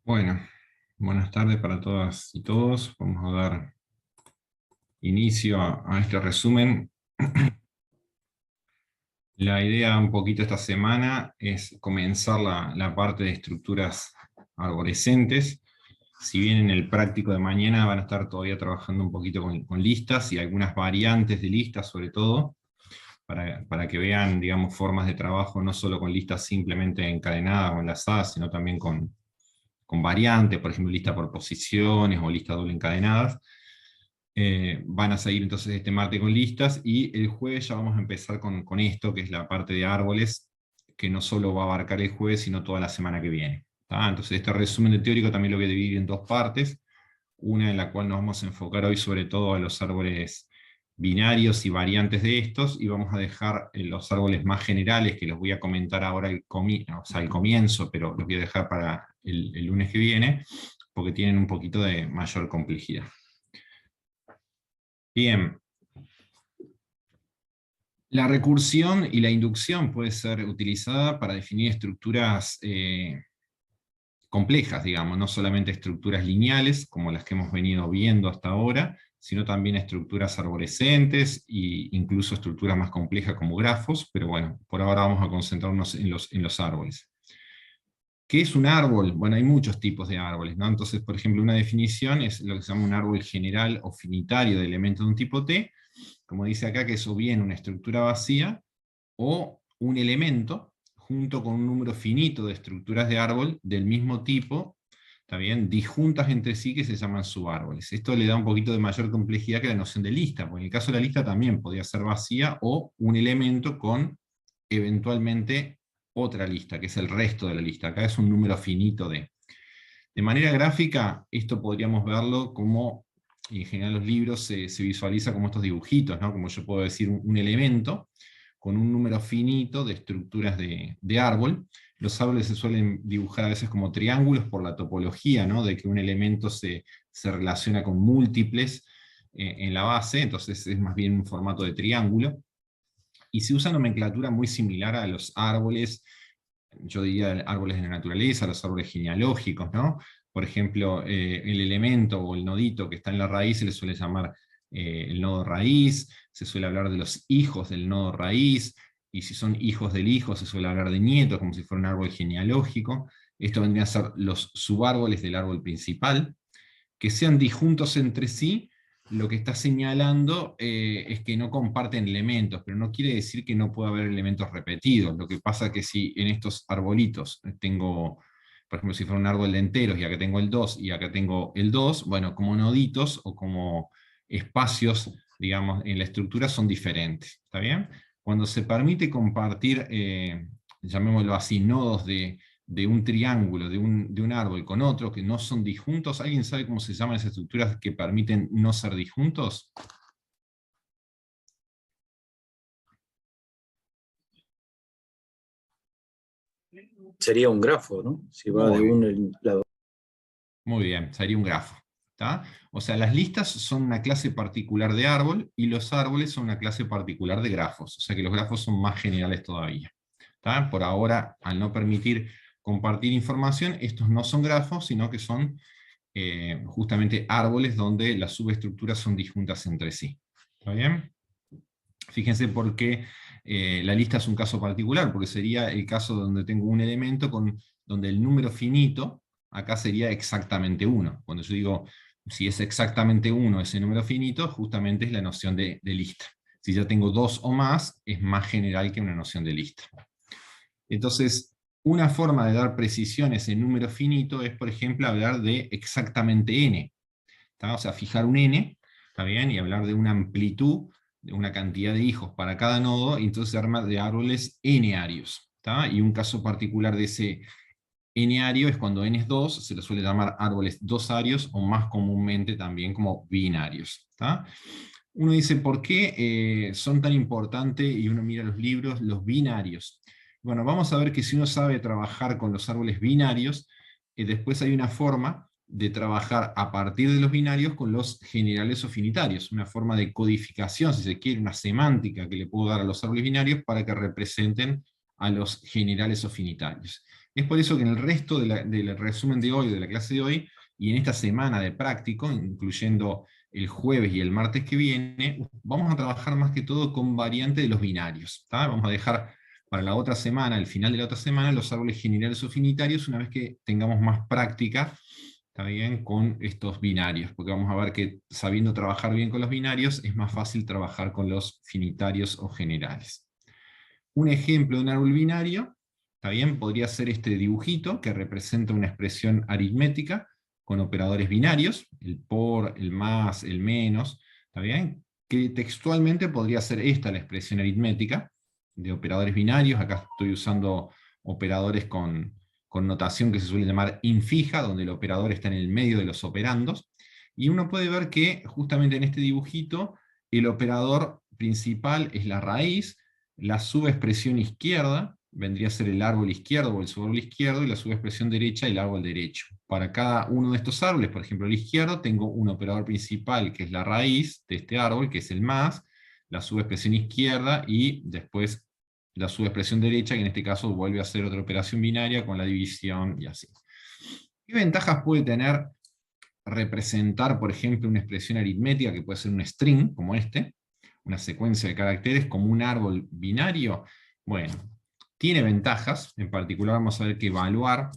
Bueno, buenas tardes para todas y todos. Vamos a dar inicio a este resumen. La idea un poquito esta semana es comenzar la parte de estructuras arborescentes. Si bien en el práctico de mañana van a estar todavía trabajando un poquito con listas y algunas variantes de listas sobre todo, para que vean, digamos, formas de trabajo no solo con listas simplemente encadenadas o enlazadas, sino también con variantes, por ejemplo, lista por posiciones o listas doble encadenadas. Van a seguir entonces este martes con listas, y el jueves ya vamos a empezar con esto, que es la parte de árboles, que no solo va a abarcar el jueves, sino toda la semana que viene. Entonces este resumen de teórico también lo voy a dividir en dos partes, una en la cual nos vamos a enfocar hoy sobre todo a los árboles binarios y variantes de estos, y vamos a dejar los árboles más generales, que los voy a comentar ahora al comienzo, pero los voy a dejar para el lunes que viene, porque tienen un poquito de mayor complejidad. Bien. La recursión y la inducción puede ser utilizada para definir estructuras complejas, digamos, no solamente estructuras lineales, como las que hemos venido viendo hasta ahora, sino también estructuras arborescentes e incluso estructuras más complejas como grafos, pero bueno, por ahora vamos a concentrarnos en los árboles. ¿Qué es un árbol? Bueno, hay muchos tipos de árboles, ¿no? Entonces, por ejemplo, una definición es lo que se llama un árbol general o finitario de elementos de un tipo T, como dice acá, que es o bien una estructura vacía, o un elemento, junto con un número finito de estructuras de árbol del mismo tipo, ¿está bien?, disjuntas entre sí, que se llaman subárboles. Esto le da un poquito de mayor complejidad que la noción de lista, porque en el caso de la lista también podría ser vacía, o un elemento con, eventualmente, otra lista, que es el resto de la lista. Acá es un número finito de. De manera gráfica, esto podríamos verlo como, y en general los libros se visualiza como estos dibujitos, ¿no? Como yo puedo decir, un elemento con un número finito de estructuras de árbol. Los árboles se suelen dibujar a veces como triángulos por la topología, ¿no? De que un elemento se relaciona con múltiples en la base, entonces es más bien un formato de triángulo. Y se usa nomenclatura muy similar a los árboles, yo diría árboles de la naturaleza, los árboles genealógicos, ¿no? Por ejemplo, el elemento o el nodito que está en la raíz se le suele llamar el nodo raíz, se suele hablar de los hijos del nodo raíz, y si son hijos del hijo se suele hablar de nietos, como si fuera un árbol genealógico. Esto vendría a ser los subárboles del árbol principal. Que sean disjuntos entre sí, lo que está señalando es que no comparten elementos, pero no quiere decir que no pueda haber elementos repetidos. Lo que pasa es que si en estos arbolitos tengo, por ejemplo, si fuera un árbol de enteros, y acá tengo el 2 y acá tengo el 2, bueno, como noditos o como espacios, digamos, en la estructura son diferentes, ¿está bien? Cuando se permite compartir, llamémoslo así, nodos de un triángulo, de un árbol con otro, que no son disjuntos. ¿Alguien sabe cómo se llaman esas estructuras que permiten no ser disjuntos? Sería un grafo, ¿no? Si va de Muy bien, un lado. muy bien, sería un grafo. ¿Tá? O sea, las listas son una clase particular de árbol, y los árboles son una clase particular de grafos. O sea que los grafos son más generales todavía. ¿Tá? Por ahora, al no permitir compartir información, estos no son grafos, sino que son justamente árboles donde las subestructuras son disjuntas entre sí. ¿Está bien? Fíjense por qué la lista es un caso particular, porque sería el caso donde tengo un elemento donde el número finito, acá sería exactamente 1. Cuando yo digo, si es exactamente 1 ese número finito, justamente es la noción de lista. Si ya tengo 2 o más, es más general que una noción de lista. Entonces, una forma de dar precisiones en número finito es, por ejemplo, hablar de exactamente n. ¿Tá? O sea, fijar un n, ¿está bien? Y hablar de una amplitud, de una cantidad de hijos para cada nodo, y entonces se arma de árboles n-arios. Y un caso particular de ese n-ario es cuando n es 2, se le suele llamar árboles dosarios, o más comúnmente también como binarios. ¿Tá? Uno dice, ¿por qué son tan importantes? Y uno mira los libros, los binarios. Bueno, vamos a ver que si uno sabe trabajar con los árboles binarios, después hay una forma de trabajar a partir de los binarios con los generales o finitarios, una forma de codificación, si se quiere, una semántica que le puedo dar a los árboles binarios para que representen a los generales o finitarios. Es por eso que en el resto del resumen de hoy, de la clase de hoy, y en esta semana de práctico, incluyendo el jueves y el martes que viene, vamos a trabajar más que todo con variante de los binarios. ¿Tá? Vamos a dejar para la otra semana, el final de la otra semana, los árboles generales o finitarios, una vez que tengamos más práctica, ¿está bien?, con estos binarios, porque vamos a ver que sabiendo trabajar bien con los binarios, es más fácil trabajar con los finitarios o generales. Un ejemplo de un árbol binario, ¿está bien?, podría ser este dibujito, que representa una expresión aritmética, con operadores binarios, el por, el más, el menos, ¿está bien?, que textualmente podría ser esta la expresión aritmética, de operadores binarios. Acá estoy usando operadores con notación que se suele llamar infija, donde el operador está en el medio de los operandos, y uno puede ver que justamente en este dibujito, el operador principal es la raíz, la subexpresión izquierda vendría a ser el árbol izquierdo o el subárbol izquierdo, y la subexpresión derecha el árbol derecho. Para cada uno de estos árboles, por ejemplo el izquierdo, tengo un operador principal que es la raíz de este árbol, que es el más, la subexpresión izquierda, y después la subexpresión derecha, que en este caso vuelve a ser otra operación binaria con la división y así. ¿Qué ventajas puede tener representar, por ejemplo, una expresión aritmética que puede ser un string, como este, una secuencia de caracteres, como un árbol binario? Bueno, tiene ventajas. En particular vamos a ver que evaluar,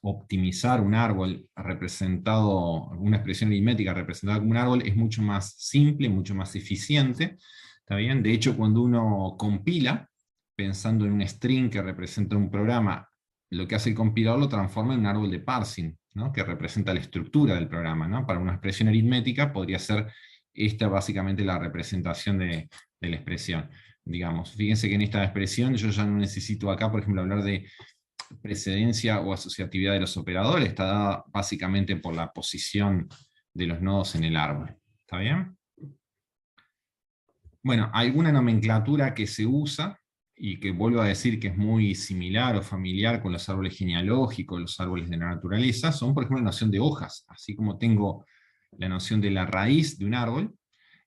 optimizar un árbol representado, una expresión aritmética representada como un árbol, es mucho más simple, mucho más eficiente. ¿Está bien? De hecho, cuando uno compila, pensando en un string que representa un programa, lo que hace el compilador lo transforma en un árbol de parsing, ¿no?, que representa la estructura del programa, ¿no? Para una expresión aritmética podría ser esta básicamente la representación de la expresión. Digamos, fíjense que en esta expresión yo ya no necesito acá, por ejemplo, hablar de precedencia o asociatividad de los operadores, está dada básicamente por la posición de los nodos en el árbol. ¿Está bien? Bueno, alguna nomenclatura que se usa, y que vuelvo a decir que es muy similar o familiar con los árboles genealógicos, los árboles de la naturaleza, son por ejemplo la noción de hojas. Así como tengo la noción de la raíz de un árbol,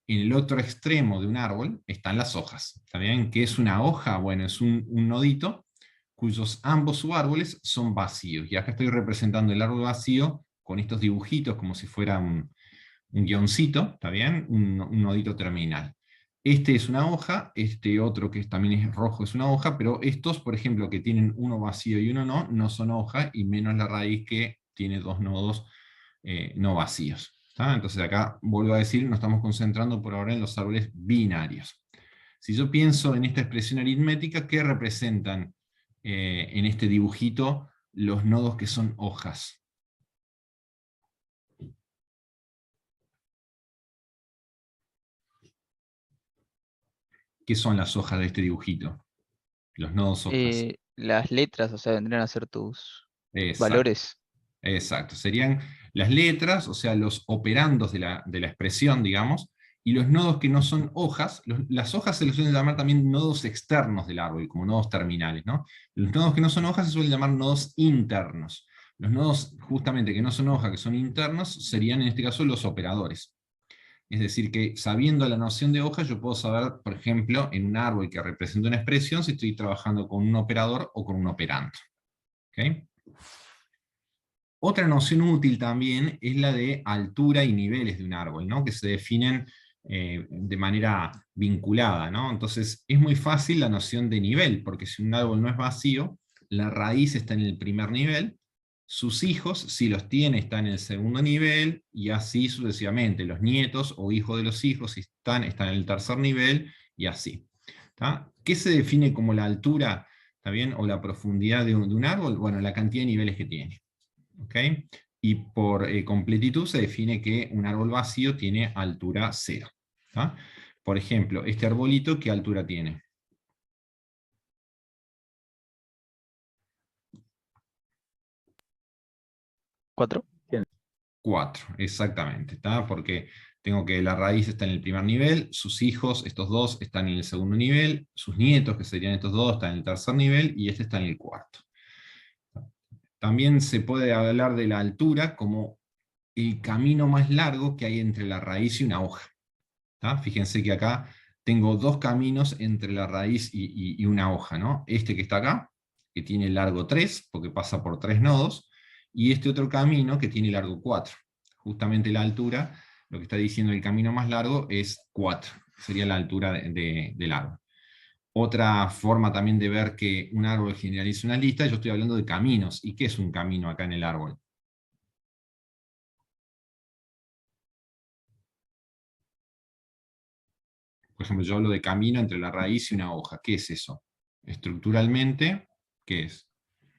en el otro extremo de un árbol están las hojas. ¿Está bien? ¿Qué es una hoja? Bueno, es un nodito cuyos ambos subárboles son vacíos. Y acá estoy representando el árbol vacío con estos dibujitos como si fuera un guioncito, ¿está bien? Un nodito terminal. Este es una hoja, este otro que también es rojo es una hoja, pero estos, por ejemplo, que tienen uno vacío y uno no, no son hoja, y menos la raíz que tiene dos nodos no vacíos. ¿Tá? Entonces acá, vuelvo a decir, nos estamos concentrando por ahora en los árboles binarios. Si yo pienso en esta expresión aritmética, ¿qué representan en este dibujito los nodos que son hojas? ¿Qué son las hojas de este dibujito? Los nodos hojas. Las letras, o sea, vendrían a ser tus Exacto. valores. Exacto, serían las letras, o sea, los operandos de la expresión, digamos, y los nodos que no son hojas. Las hojas se les suelen llamar también nodos externos del árbol, como nodos terminales, ¿no? Los nodos que no son hojas se suelen llamar nodos internos. Los nodos justamente que no son hojas, que son internos, serían en este caso los operadores. Es decir, que sabiendo la noción de hoja, yo puedo saber, por ejemplo, en un árbol que representa una expresión, si estoy trabajando con un operador o con un operando. ¿Okay? Otra noción útil también es la de altura y niveles de un árbol, ¿no?, que se definen de manera vinculada, ¿no? Entonces es muy fácil la noción de nivel, porque si un árbol no es vacío, la raíz está en el primer nivel, sus hijos, si los tiene, están en el segundo nivel, y así sucesivamente. Los nietos o hijos de los hijos, si están en el tercer nivel, y así. ¿Tá? ¿Qué se define como la altura, ¿está bien?, o la profundidad de un árbol? Bueno, la cantidad de niveles que tiene. ¿Okay? Y por completitud se define que un árbol vacío tiene altura 0. ¿Tá? Por ejemplo, este arbolito, ¿qué altura tiene? 4. 4, exactamente. ¿Tá? Porque tengo que la raíz está en el primer nivel, sus hijos, estos dos, están en el segundo nivel, sus nietos, que serían estos dos, están en el tercer nivel, y este está en el cuarto. También se puede hablar de la altura como el camino más largo que hay entre la raíz y una hoja. ¿Tá? Fíjense que acá tengo dos caminos entre la raíz y una hoja, ¿no? Este que está acá, que tiene largo 3, porque pasa por 3 nodos, y este otro camino que tiene largo 4. Justamente la altura, lo que está diciendo el camino más largo es 4, sería la altura del árbol. Otra forma también de ver que un árbol generaliza una lista, yo estoy hablando de caminos. ¿Y qué es un camino acá en el árbol? Por ejemplo, yo hablo de camino entre la raíz y una hoja. ¿Qué es eso? Estructuralmente, ¿qué es?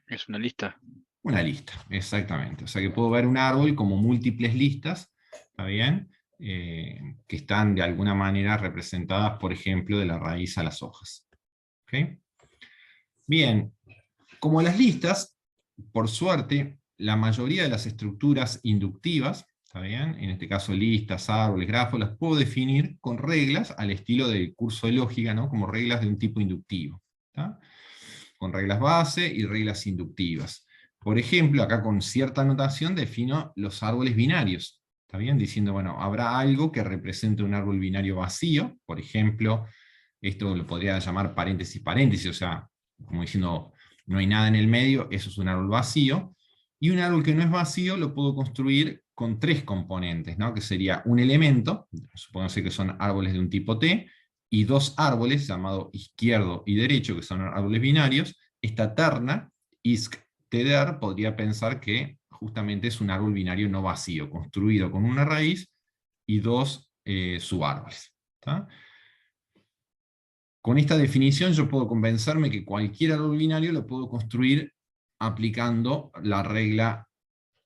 Es una lista. Una lista, exactamente. O sea que puedo ver un árbol como múltiples listas, ¿está bien? Que están de alguna manera representadas, por ejemplo, de la raíz a las hojas. ¿Okay? Bien, como las listas, por suerte, la mayoría de las estructuras inductivas, ¿está bien? En este caso listas, árboles, grafos, las puedo definir con reglas al estilo del curso de lógica, ¿no? Como reglas de un tipo inductivo, ¿tá? Con reglas base y reglas inductivas. Por ejemplo, acá con cierta notación defino los árboles binarios, ¿está bien? Diciendo, bueno, habrá algo que represente un árbol binario vacío, por ejemplo, esto lo podría llamar paréntesis, paréntesis, o sea, como diciendo, no hay nada en el medio, eso es un árbol vacío, y un árbol que no es vacío lo puedo construir con 3 componentes, ¿no? Que sería un elemento, supongamos que son árboles de un tipo T, y 2 árboles, llamados izquierdo y derecho, que son árboles binarios. Esta terna, isc-teder, podría pensar que justamente es un árbol binario no vacío, construido con una raíz y 2 subárboles. ¿Tá? Con esta definición yo puedo convencerme que cualquier árbol binario lo puedo construir aplicando la regla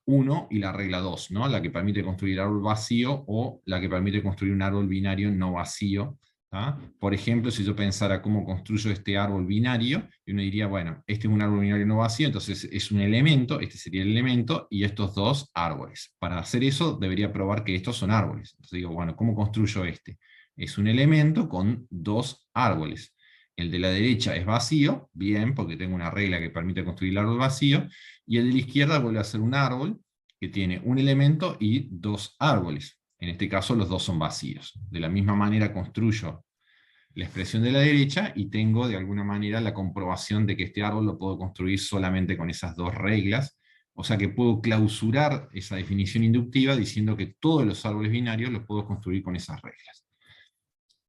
1 y la regla 2, ¿no? La que permite construir árbol vacío o la que permite construir un árbol binario no vacío. ¿Tá? Por ejemplo, si yo pensara cómo construyo este árbol binario, uno diría, bueno, este es un árbol binario no vacío, entonces es un elemento, este sería el elemento, y estos 2 árboles. Para hacer eso debería probar que estos son árboles. Entonces digo, bueno, ¿cómo construyo este? Es un elemento con 2 árboles. El de la derecha es vacío, bien, porque tengo una regla que permite construir el árbol vacío, y el de la izquierda vuelve a ser un árbol que tiene un elemento y 2 árboles. En este caso los 2 son vacíos. De la misma manera construyo la expresión de la derecha y tengo de alguna manera la comprobación de que este árbol lo puedo construir solamente con esas 2 reglas. O sea que puedo clausurar esa definición inductiva diciendo que todos los árboles binarios los puedo construir con esas reglas.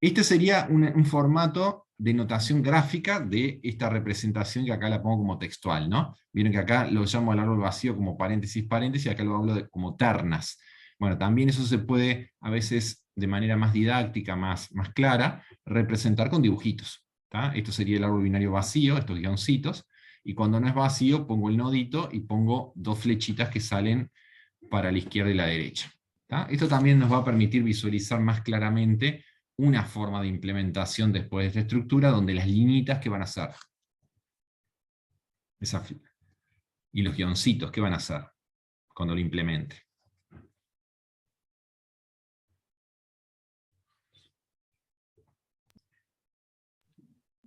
Este sería un formato de notación gráfica de esta representación que acá la pongo como textual, ¿no? Vieron que acá lo llamo al árbol vacío como paréntesis, paréntesis, y acá lo hablo como ternas. Bueno, también eso se puede, a veces de manera más didáctica, más clara, representar con dibujitos. ¿Tá? Esto sería el árbol binario vacío, estos guioncitos, y cuando no es vacío pongo el nodito y pongo 2 flechitas que salen para la izquierda y la derecha. ¿Tá? Esto también nos va a permitir visualizar más claramente una forma de implementación después de esta estructura, donde las liñitas, ¿qué van a hacer? Y los guioncitos, ¿qué van a hacer cuando lo implemente?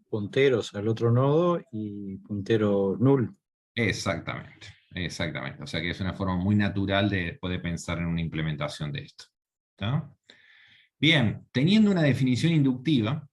Punteros al otro nodo y puntero null. Exactamente, exactamente. O sea que es una forma muy natural de después de pensar en una implementación de esto. ¿Tá? Bien, teniendo una definición inductiva,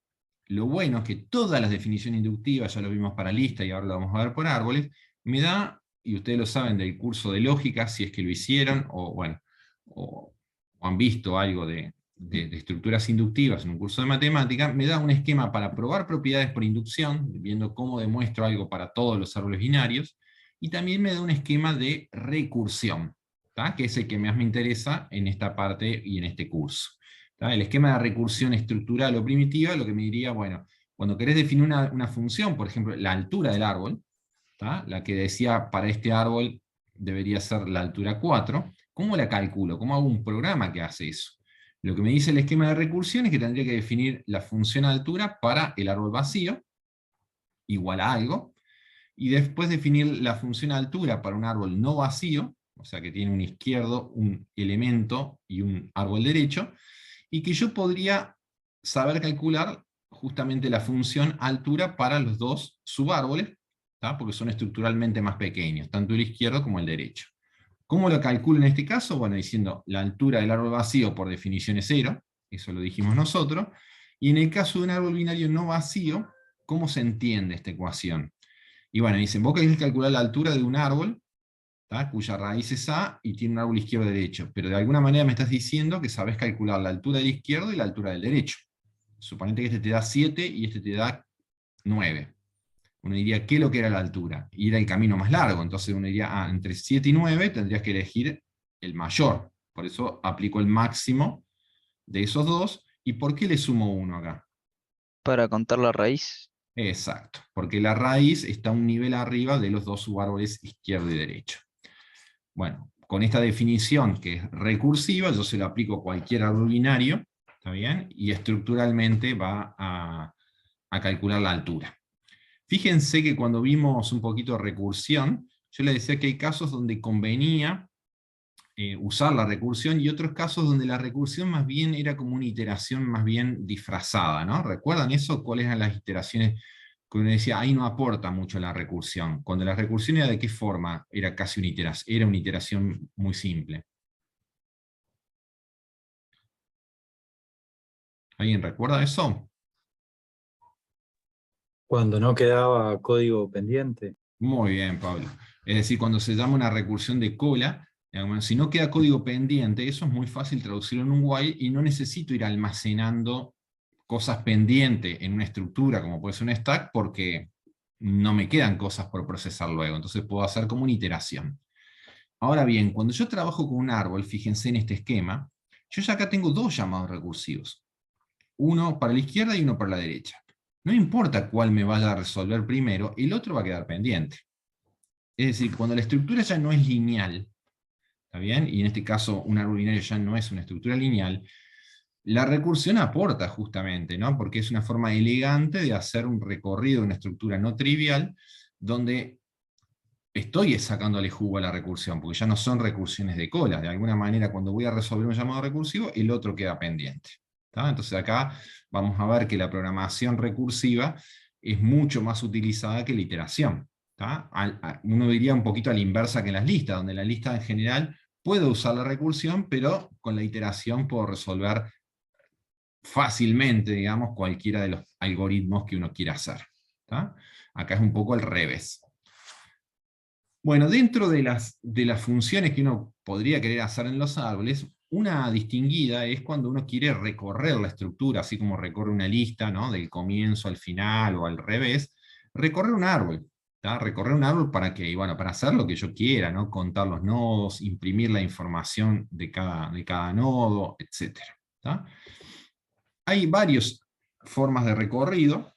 lo bueno es que todas las definiciones inductivas, ya lo vimos para lista y ahora lo vamos a ver por árboles, me da, y ustedes lo saben del curso de lógica, si es que lo hicieron, o bueno, o han visto algo de estructuras inductivas en un curso de matemática, me da un esquema para probar propiedades por inducción, viendo cómo demuestro algo para todos los árboles binarios, y también me da un esquema de recursión, ¿tá? Que es el que más me interesa en esta parte y en este curso. ¿Tá? El esquema de recursión estructural o primitiva, lo que me diría, bueno, cuando querés definir una función, por ejemplo, la altura del árbol, ¿tá? La que decía para este árbol debería ser la altura 4, ¿cómo la calculo? ¿Cómo hago un programa que hace eso? Lo que me dice el esquema de recursión es que tendría que definir la función altura para el árbol vacío, igual a algo, y después definir la función altura para un árbol no vacío, o sea que tiene un izquierdo, un elemento y un árbol derecho, y que yo podría saber calcular justamente la función altura para los 2 subárboles, ¿tá? Porque son estructuralmente más pequeños, tanto el izquierdo como el derecho. ¿Cómo lo calculo en este caso? Bueno, diciendo la altura del árbol vacío por definición es 0, eso lo dijimos nosotros, Y en el caso de un árbol binario no vacío, ¿cómo se entiende esta ecuación? Y bueno, dicen, vos querés calcular la altura de un árbol, ¿tá? Cuya raíz es A y tiene un árbol izquierdo-derecho, pero de alguna manera me estás diciendo que sabés calcular la altura del izquierdo y la altura del derecho. Suponete que este te da 7 y este te da 9. Uno diría, ¿qué es lo que era la altura? Y era el camino más largo, entonces uno diría, entre 7 y 9 tendrías que elegir el mayor. Por eso aplico el máximo de esos dos. ¿Y por qué le sumo 1 acá? Para contar la raíz. Exacto, porque la raíz está un nivel arriba de los dos subárboles izquierdo y derecho. Bueno, con esta definición que es recursiva, yo se lo aplico a cualquier árbol binario, ¿está bien? Y estructuralmente va a calcular la altura. Fíjense que cuando vimos un poquito de recursión, yo les decía que hay casos donde convenía usar la recursión y otros casos donde la recursión más bien era como una iteración más bien disfrazada, ¿no? ¿Recuerdan eso? ¿Cuáles eran las iteraciones que uno decía, ahí no aporta mucho la recursión? Cuando la recursión era de qué forma, era casi una iteración, era una iteración muy simple. ¿Alguien recuerda eso? Cuando no quedaba código pendiente. Muy bien, Pablo. Es decir, cuando se llama una recursión de cola, digamos, si no queda código pendiente, eso es muy fácil traducirlo en un while y no necesito ir almacenando cosas pendientes en una estructura como puede ser un stack porque no me quedan cosas por procesar luego. Entonces puedo hacer como una iteración. Ahora bien, cuando yo trabajo con un árbol, fíjense en este esquema, yo ya acá tengo dos llamados recursivos. Uno para la izquierda y uno para la derecha. No importa cuál me vaya a resolver primero, el otro va a quedar pendiente. Es decir, cuando la estructura ya no es lineal, ¿está bien? Y en este caso un árbol binario ya no es una estructura lineal, la recursión aporta justamente, ¿no? Porque es una forma elegante de hacer un recorrido de una estructura no trivial, donde estoy sacándole jugo a la recursión, porque ya no son recursiones de cola. De alguna manera, cuando voy a resolver un llamado recursivo, el otro queda pendiente. ¿Tá? Entonces acá vamos a ver que la programación recursiva es mucho más utilizada que la iteración. ¿Tá? Uno diría un poquito a la inversa que en las listas, donde la lista en general puedo usar la recursión, pero con la iteración puedo resolver fácilmente, digamos, cualquiera de los algoritmos que uno quiera hacer. ¿Tá? Acá es un poco al revés. Bueno, dentro de las funciones que uno podría querer hacer en los árboles, una distinguida es cuando uno quiere recorrer la estructura, así como recorre una lista, ¿no? Del comienzo al final o al revés, recorrer un árbol. ¿Tá? Recorrer un árbol para que, bueno, para hacer lo que yo quiera, ¿no? Contar los nodos, imprimir la información de cada nodo, etc. ¿Tá? Hay varias formas de recorrido.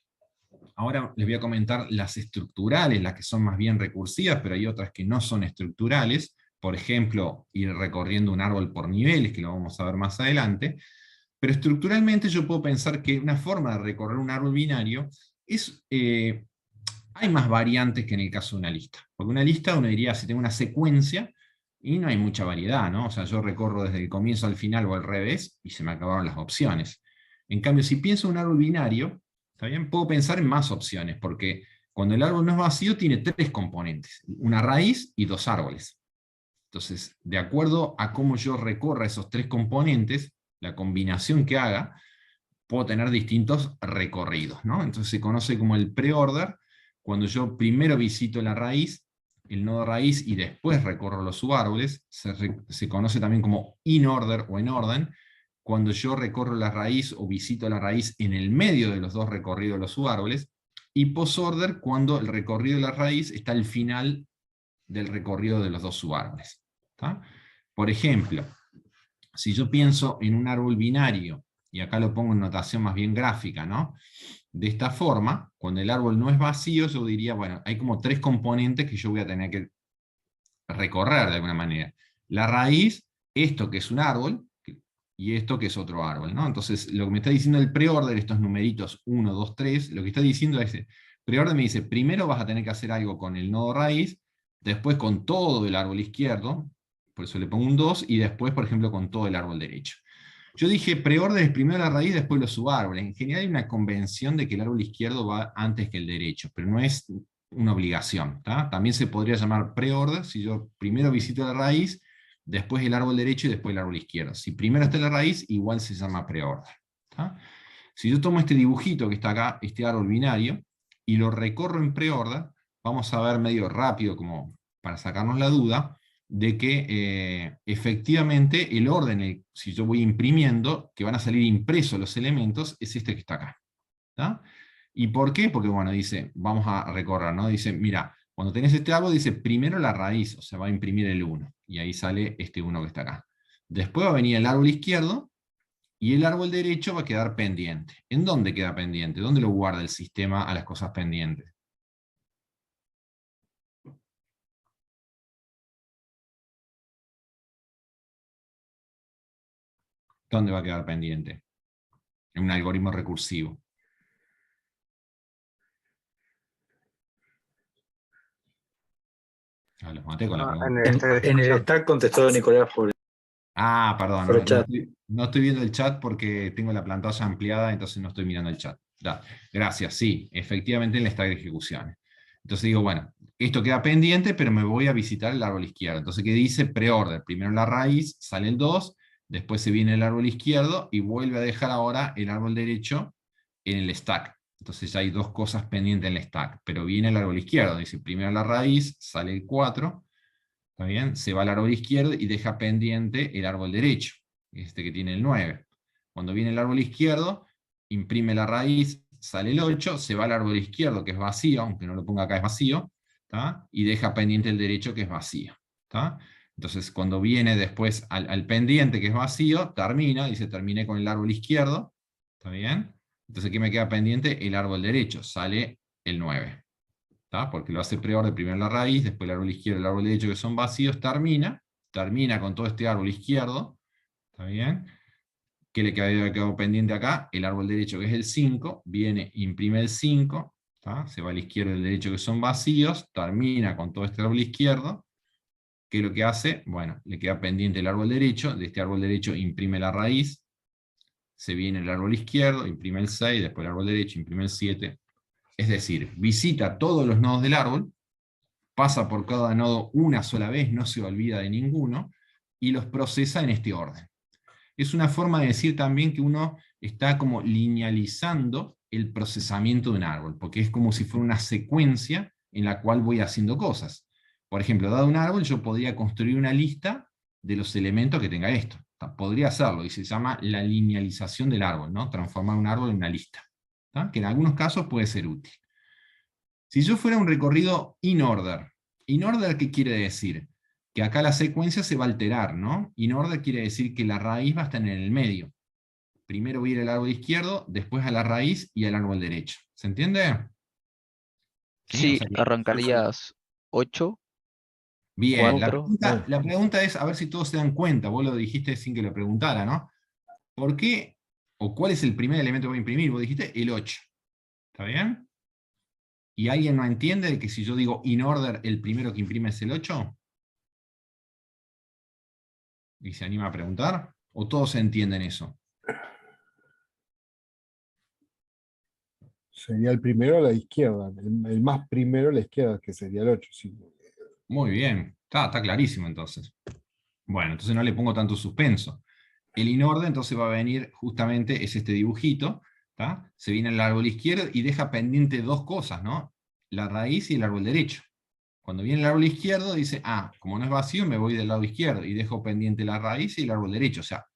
Ahora les voy a comentar las estructurales, las que son más bien recursivas, pero hay otras que no son estructurales. Por ejemplo, ir recorriendo un árbol por niveles, que lo vamos a ver más adelante. Pero estructuralmente yo puedo pensar que una forma de recorrer un árbol binario es... hay más variantes que en el caso de una lista. Porque una lista uno diría, si tengo una secuencia, y no hay mucha variedad, ¿no? O sea, yo recorro desde el comienzo al final o al revés, y se me acabaron las opciones. En cambio, si pienso en un árbol binario, ¿está bien? Puedo pensar en más opciones, porque cuando el árbol no es vacío tiene tres componentes, una raíz y dos árboles. Entonces, de acuerdo a cómo yo recorra esos tres componentes, la combinación que haga, puedo tener distintos recorridos, ¿no? Entonces se conoce como el preorder, cuando yo primero visito la raíz, el nodo raíz, y después recorro los subárboles. Se conoce también como in-order o en orden, cuando yo recorro la raíz o visito la raíz en el medio de los dos recorridos de los subárboles, y post-order cuando el recorrido de la raíz está al final del recorrido de los dos subárboles. ¿Tá? Por ejemplo, si yo pienso en un árbol binario, y acá lo pongo en notación más bien gráfica, ¿no? De esta forma, cuando el árbol no es vacío, yo diría, bueno, hay como tres componentes que yo voy a tener que recorrer de alguna manera. La raíz, esto que es un árbol, y esto que es otro árbol, ¿no? Entonces, lo que me está diciendo el preorder, estos numeritos 1, 2, 3, lo que está diciendo es, preorder me dice, primero vas a tener que hacer algo con el nodo raíz, después con todo el árbol izquierdo, por eso le pongo un 2, y después, por ejemplo, con todo el árbol derecho. Yo dije, preorder es primero la raíz, después los subárboles. En general hay una convención de que el árbol izquierdo va antes que el derecho, pero no es una obligación. ¿Tá? También se podría llamar preorder si yo primero visito la raíz, después el árbol derecho y después el árbol izquierdo. Si primero está la raíz, igual se llama preorder. ¿Tá? Si yo tomo este dibujito que está acá, este árbol binario, y lo recorro en preorder, vamos a ver medio rápido, como para sacarnos la duda, de que efectivamente el orden, si yo voy imprimiendo, que van a salir impresos los elementos, es este que está acá. ¿Tá? ¿Y por qué? Porque, bueno, dice, vamos a recorrer, ¿no? Dice, mira, cuando tenés este árbol, dice primero la raíz, o sea, va a imprimir el 1, y ahí sale este 1 que está acá. Después va a venir el árbol izquierdo, y el árbol derecho va a quedar pendiente. ¿En dónde queda pendiente? ¿Dónde lo guarda el sistema a las cosas pendientes? ¿Dónde va a quedar pendiente? En un algoritmo recursivo. Los maté con la pregunta. En el stack contestó Nicolás por Perdón, el chat. no estoy viendo el chat porque tengo la pantalla ampliada, entonces no estoy mirando el chat. Gracias, sí, efectivamente en el stack de ejecuciones. Entonces digo, bueno, esto queda pendiente, pero me voy a visitar el árbol izquierdo. Entonces, ¿qué dice? Preorder. Primero la raíz, sale el 2, después se viene el árbol izquierdo y vuelve a dejar ahora el árbol derecho en el stack. Entonces ya hay dos cosas pendientes en el stack, pero viene el árbol izquierdo. Dice, primero la raíz, sale el 4, ¿está bien? Se va al árbol izquierdo y deja pendiente el árbol derecho, este que tiene el 9. Cuando viene el árbol izquierdo, imprime la raíz, sale el 8, se va al árbol izquierdo, que es vacío, aunque no lo ponga acá es vacío, ¿tá? Y deja pendiente el derecho, que es vacío. ¿Tá? Entonces, cuando viene después al pendiente, que es vacío, termina, dice, terminé con el árbol izquierdo, ¿está bien? Entonces, ¿qué me queda pendiente? El árbol derecho, sale el 9. ¿Tá? Porque lo hace preorder, primero la raíz, después el árbol izquierdo y el árbol derecho, que son vacíos, termina con todo este árbol izquierdo, ¿está bien? ¿Qué le quedó pendiente acá? El árbol derecho, que es el 5, viene, imprime el 5, ¿tá? Se va al izquierdo y al derecho, que son vacíos, termina con todo este árbol izquierdo. ¿Qué es lo que hace? Bueno, le queda pendiente el árbol derecho, de este árbol derecho imprime la raíz, se viene el árbol izquierdo, imprime el 6, después el árbol derecho, imprime el 7. Es decir, visita todos los nodos del árbol, pasa por cada nodo una sola vez, no se olvida de ninguno, y los procesa en este orden. Es una forma de decir también que uno está como linealizando el procesamiento de un árbol, porque es como si fuera una secuencia en la cual voy haciendo cosas. Por ejemplo, dado un árbol, yo podría construir una lista de los elementos que tenga esto. Podría hacerlo, y se llama la linealización del árbol, ¿no? Transformar un árbol en una lista, ¿tá? Que en algunos casos puede ser útil. Si yo fuera un recorrido in order, ¿qué quiere decir? Que acá la secuencia se va a alterar, ¿no? In order quiere decir que la raíz va a estar en el medio. Primero voy a ir al árbol izquierdo, después a la raíz y al árbol derecho. ¿Se entiende? Sí, O sea que, arrancarías 8, bien, 4. la pregunta es, a ver si todos se dan cuenta, vos lo dijiste sin que lo preguntara, ¿no? ¿Por qué, o cuál es el primer elemento que voy a imprimir? Vos dijiste el 8. ¿Está bien? ¿Y alguien no entiende que si yo digo in order, el primero que imprime es el 8? ¿Y se anima a preguntar? ¿O todos entienden eso? Sería el primero a la izquierda, el más primero a la izquierda, que sería el 8. Sí. Muy bien, está clarísimo entonces. Bueno, entonces no le pongo tanto suspenso. El in order entonces va a venir justamente, es este dibujito, ¿tá? Se viene al árbol izquierdo y deja pendiente dos cosas, ¿no? La raíz y el árbol derecho. Cuando viene el árbol izquierdo dice, como no es vacío, me voy del lado izquierdo y dejo pendiente la raíz y el árbol derecho. O sea,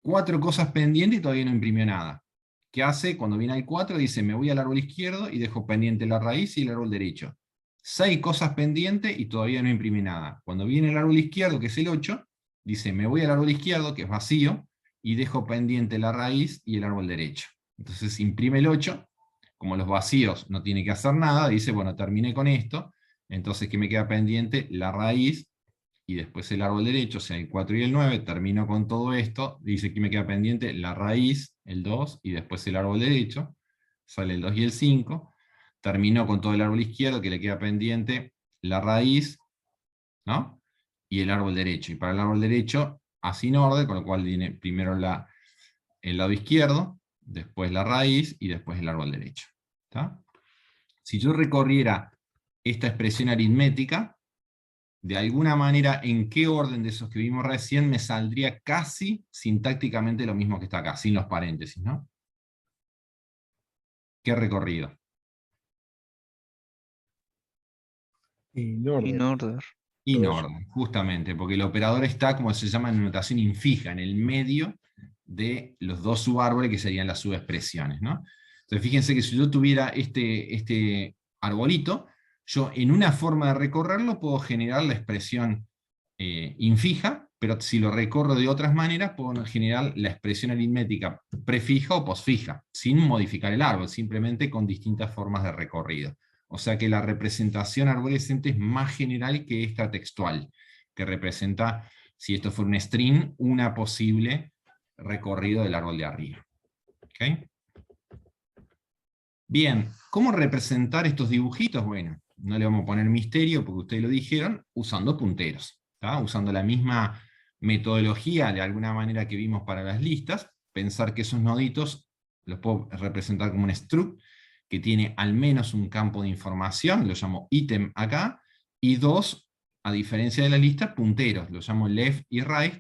4 cosas pendientes y todavía no imprimió nada. ¿Qué hace? Cuando viene al 4 dice, me voy al árbol izquierdo y dejo pendiente la raíz y el árbol derecho. 6 cosas pendientes y todavía no imprime nada. Cuando viene el árbol izquierdo, que es el 8, dice, me voy al árbol izquierdo, que es vacío, y dejo pendiente la raíz y el árbol derecho. Entonces imprime el 8, como los vacíos no tiene que hacer nada, dice, bueno, terminé con esto, entonces ¿qué me queda pendiente? La raíz, y después el árbol derecho, o sea, el 4 y el 9, termino con todo esto, dice que me queda pendiente la raíz, el 2, y después el árbol derecho, sale el 2 y el 5, termino con todo el árbol izquierdo, que le queda pendiente la raíz, ¿no? Y el árbol derecho, y para el árbol derecho, así en orden, con lo cual viene primero el lado izquierdo, después la raíz, y después el árbol derecho. ¿Tá? Si yo recorriera esta expresión aritmética, de alguna manera, ¿en qué orden de esos que vimos recién me saldría casi sintácticamente lo mismo que está acá, sin los paréntesis, ¿no? ¿Qué recorrido? In order. In order. In order, justamente, porque el operador está, como se llama en notación infija, en el medio de los dos subárboles que serían las subexpresiones, ¿no? Entonces fíjense que si yo tuviera este arbolito, yo en una forma de recorrerlo puedo generar la expresión infija, pero si lo recorro de otras maneras puedo generar la expresión aritmética prefija o posfija, sin modificar el árbol, simplemente con distintas formas de recorrido. O sea que la representación arborescente es más general que esta textual, que representa, si esto fuera un string, una posible recorrido del árbol de arriba. ¿Okay? Bien, ¿cómo representar estos dibujitos? Bueno, no le vamos a poner misterio porque ustedes lo dijeron, usando punteros, ¿tá? Usando la misma metodología de alguna manera que vimos para las listas, pensar que esos noditos los puedo representar como un struct, que tiene al menos un campo de información, lo llamo ítem acá, y dos, a diferencia de la lista, punteros, lo llamo left y right,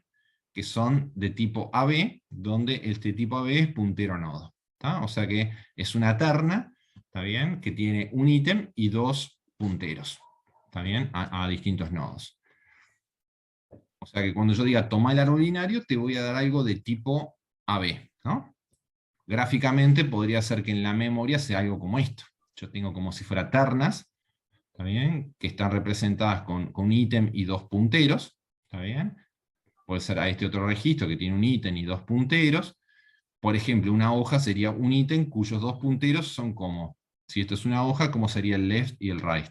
que son de tipo AB, donde este tipo AB es puntero nodo. ¿Tá? O sea que es una terna, ¿está bien? Que tiene un ítem y dos punteros, ¿está bien? A distintos nodos. O sea que cuando yo diga toma el árbol binario, te voy a dar algo de tipo AB, ¿no? Gráficamente podría ser que en la memoria sea algo como esto. Yo tengo como si fuera ternas, ¿está bien? Que están representadas con un ítem y dos punteros, ¿está bien? Puede ser a este otro registro que tiene un ítem y dos punteros. Por ejemplo, una hoja sería un ítem cuyos dos punteros son como, si esto es una hoja, ¿cómo sería el left y el right?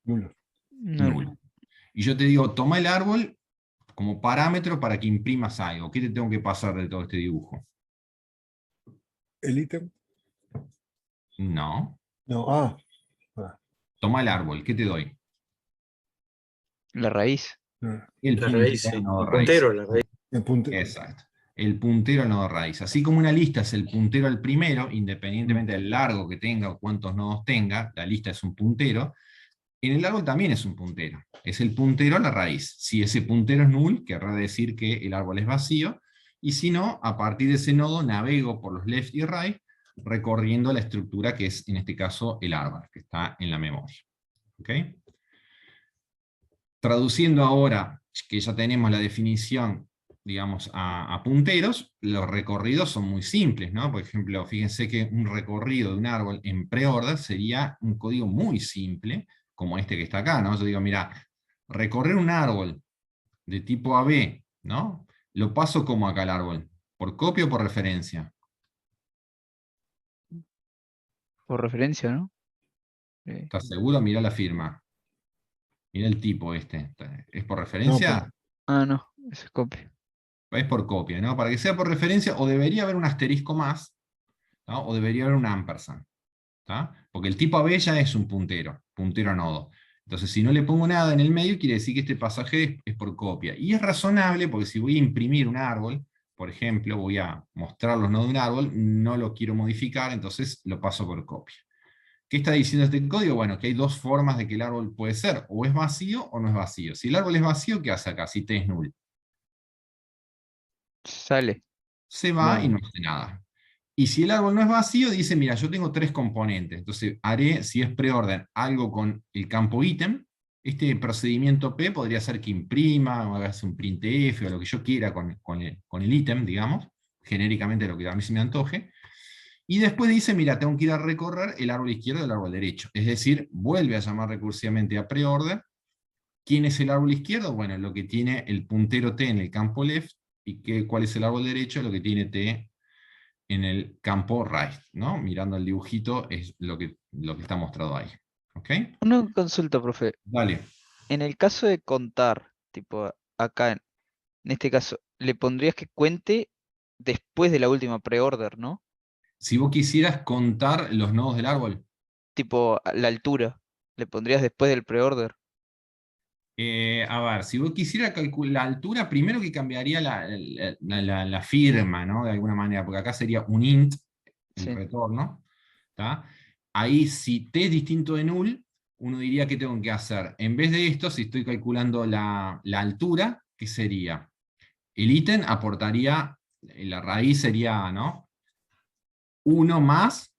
Nulo. Nulo. Y yo te digo, toma el árbol como parámetro para que imprimas algo. ¿Qué te tengo que pasar de todo este dibujo? El ítem. No. No, Toma el árbol, ¿qué te doy? La raíz. no. El La raíz, puntero sí. al nodo El raíz. puntero, la raíz. El punto. Exacto. El puntero al nodo raíz. Así como una lista es el puntero al primero, independientemente del largo que tenga o cuántos nodos tenga, la lista es un puntero, en el árbol también es un puntero. Es el puntero a la raíz. Si ese puntero es null, querrá decir que el árbol es vacío, y si no, a partir de ese nodo navego por los left y right, recorriendo la estructura que es, en este caso, el árbol, que está en la memoria. ¿Ok? Traduciendo ahora, que ya tenemos la definición, digamos, a punteros, los recorridos son muy simples, ¿no? Por ejemplo, fíjense que un recorrido de un árbol en preorder sería un código muy simple, como este que está acá, ¿no? Yo digo, mira, recorrer un árbol de tipo AB, ¿no? Lo paso como acá el árbol, ¿por copia o por referencia? Por referencia, ¿no? ¿Estás seguro? Mira la firma. Mira el tipo este. ¿Es por No, referencia? No, ese es copia. Es por copia, ¿no? Para que sea por referencia, o debería haber un asterisco más, ¿no? O debería haber un ampersand, ¿tá? Porque el tipo AB ya es un puntero a nodo. Entonces, si no le pongo nada en el medio, quiere decir que este pasaje es por copia. Y es razonable, porque si voy a imprimir un árbol, por ejemplo, voy a mostrar los nodos de un árbol, no lo quiero modificar, entonces lo paso por copia. ¿Qué está diciendo este código? Bueno, que hay dos formas de que el árbol puede ser, o es vacío o no es vacío. Si el árbol es vacío, ¿qué hace acá? Si T es null. Sale. Se va y no. no hace nada. Y si el árbol no es vacío, dice, mira, yo tengo tres componentes, entonces haré, si es preorden, algo con el campo ítem. Este procedimiento P podría ser que imprima, o hagas un printf, o lo que yo quiera con el ítem, digamos, genéricamente lo que a mí se me antoje. Y después dice, mira, tengo que ir a recorrer el árbol izquierdo y el árbol derecho. Es decir, vuelve a llamar recursivamente a preorder. ¿Quién es el árbol izquierdo? Bueno, lo que tiene el puntero T en el campo left, y cuál es el árbol derecho, lo que tiene T en el campo right, ¿no? Mirando el dibujito es lo que está mostrado ahí. ¿Ok? Una consulta, profe. Dale. En el caso de contar, tipo acá, en este caso, le pondrías que cuente después de la última preorder, ¿no? Si vos quisieras contar los nodos del árbol, Tipo la altura. Le pondrías después del preorder. a ver, si vos quisieras calcular la altura, primero que cambiaría la firma, ¿no? De alguna manera, porque acá sería un int, el Sí. retorno, ¿tá? Ahí, si t es distinto de null, uno diría que tengo que hacer. En vez de esto, si estoy calculando la altura, ¿qué sería? El ítem aportaría, la raíz sería, ¿no? 1 más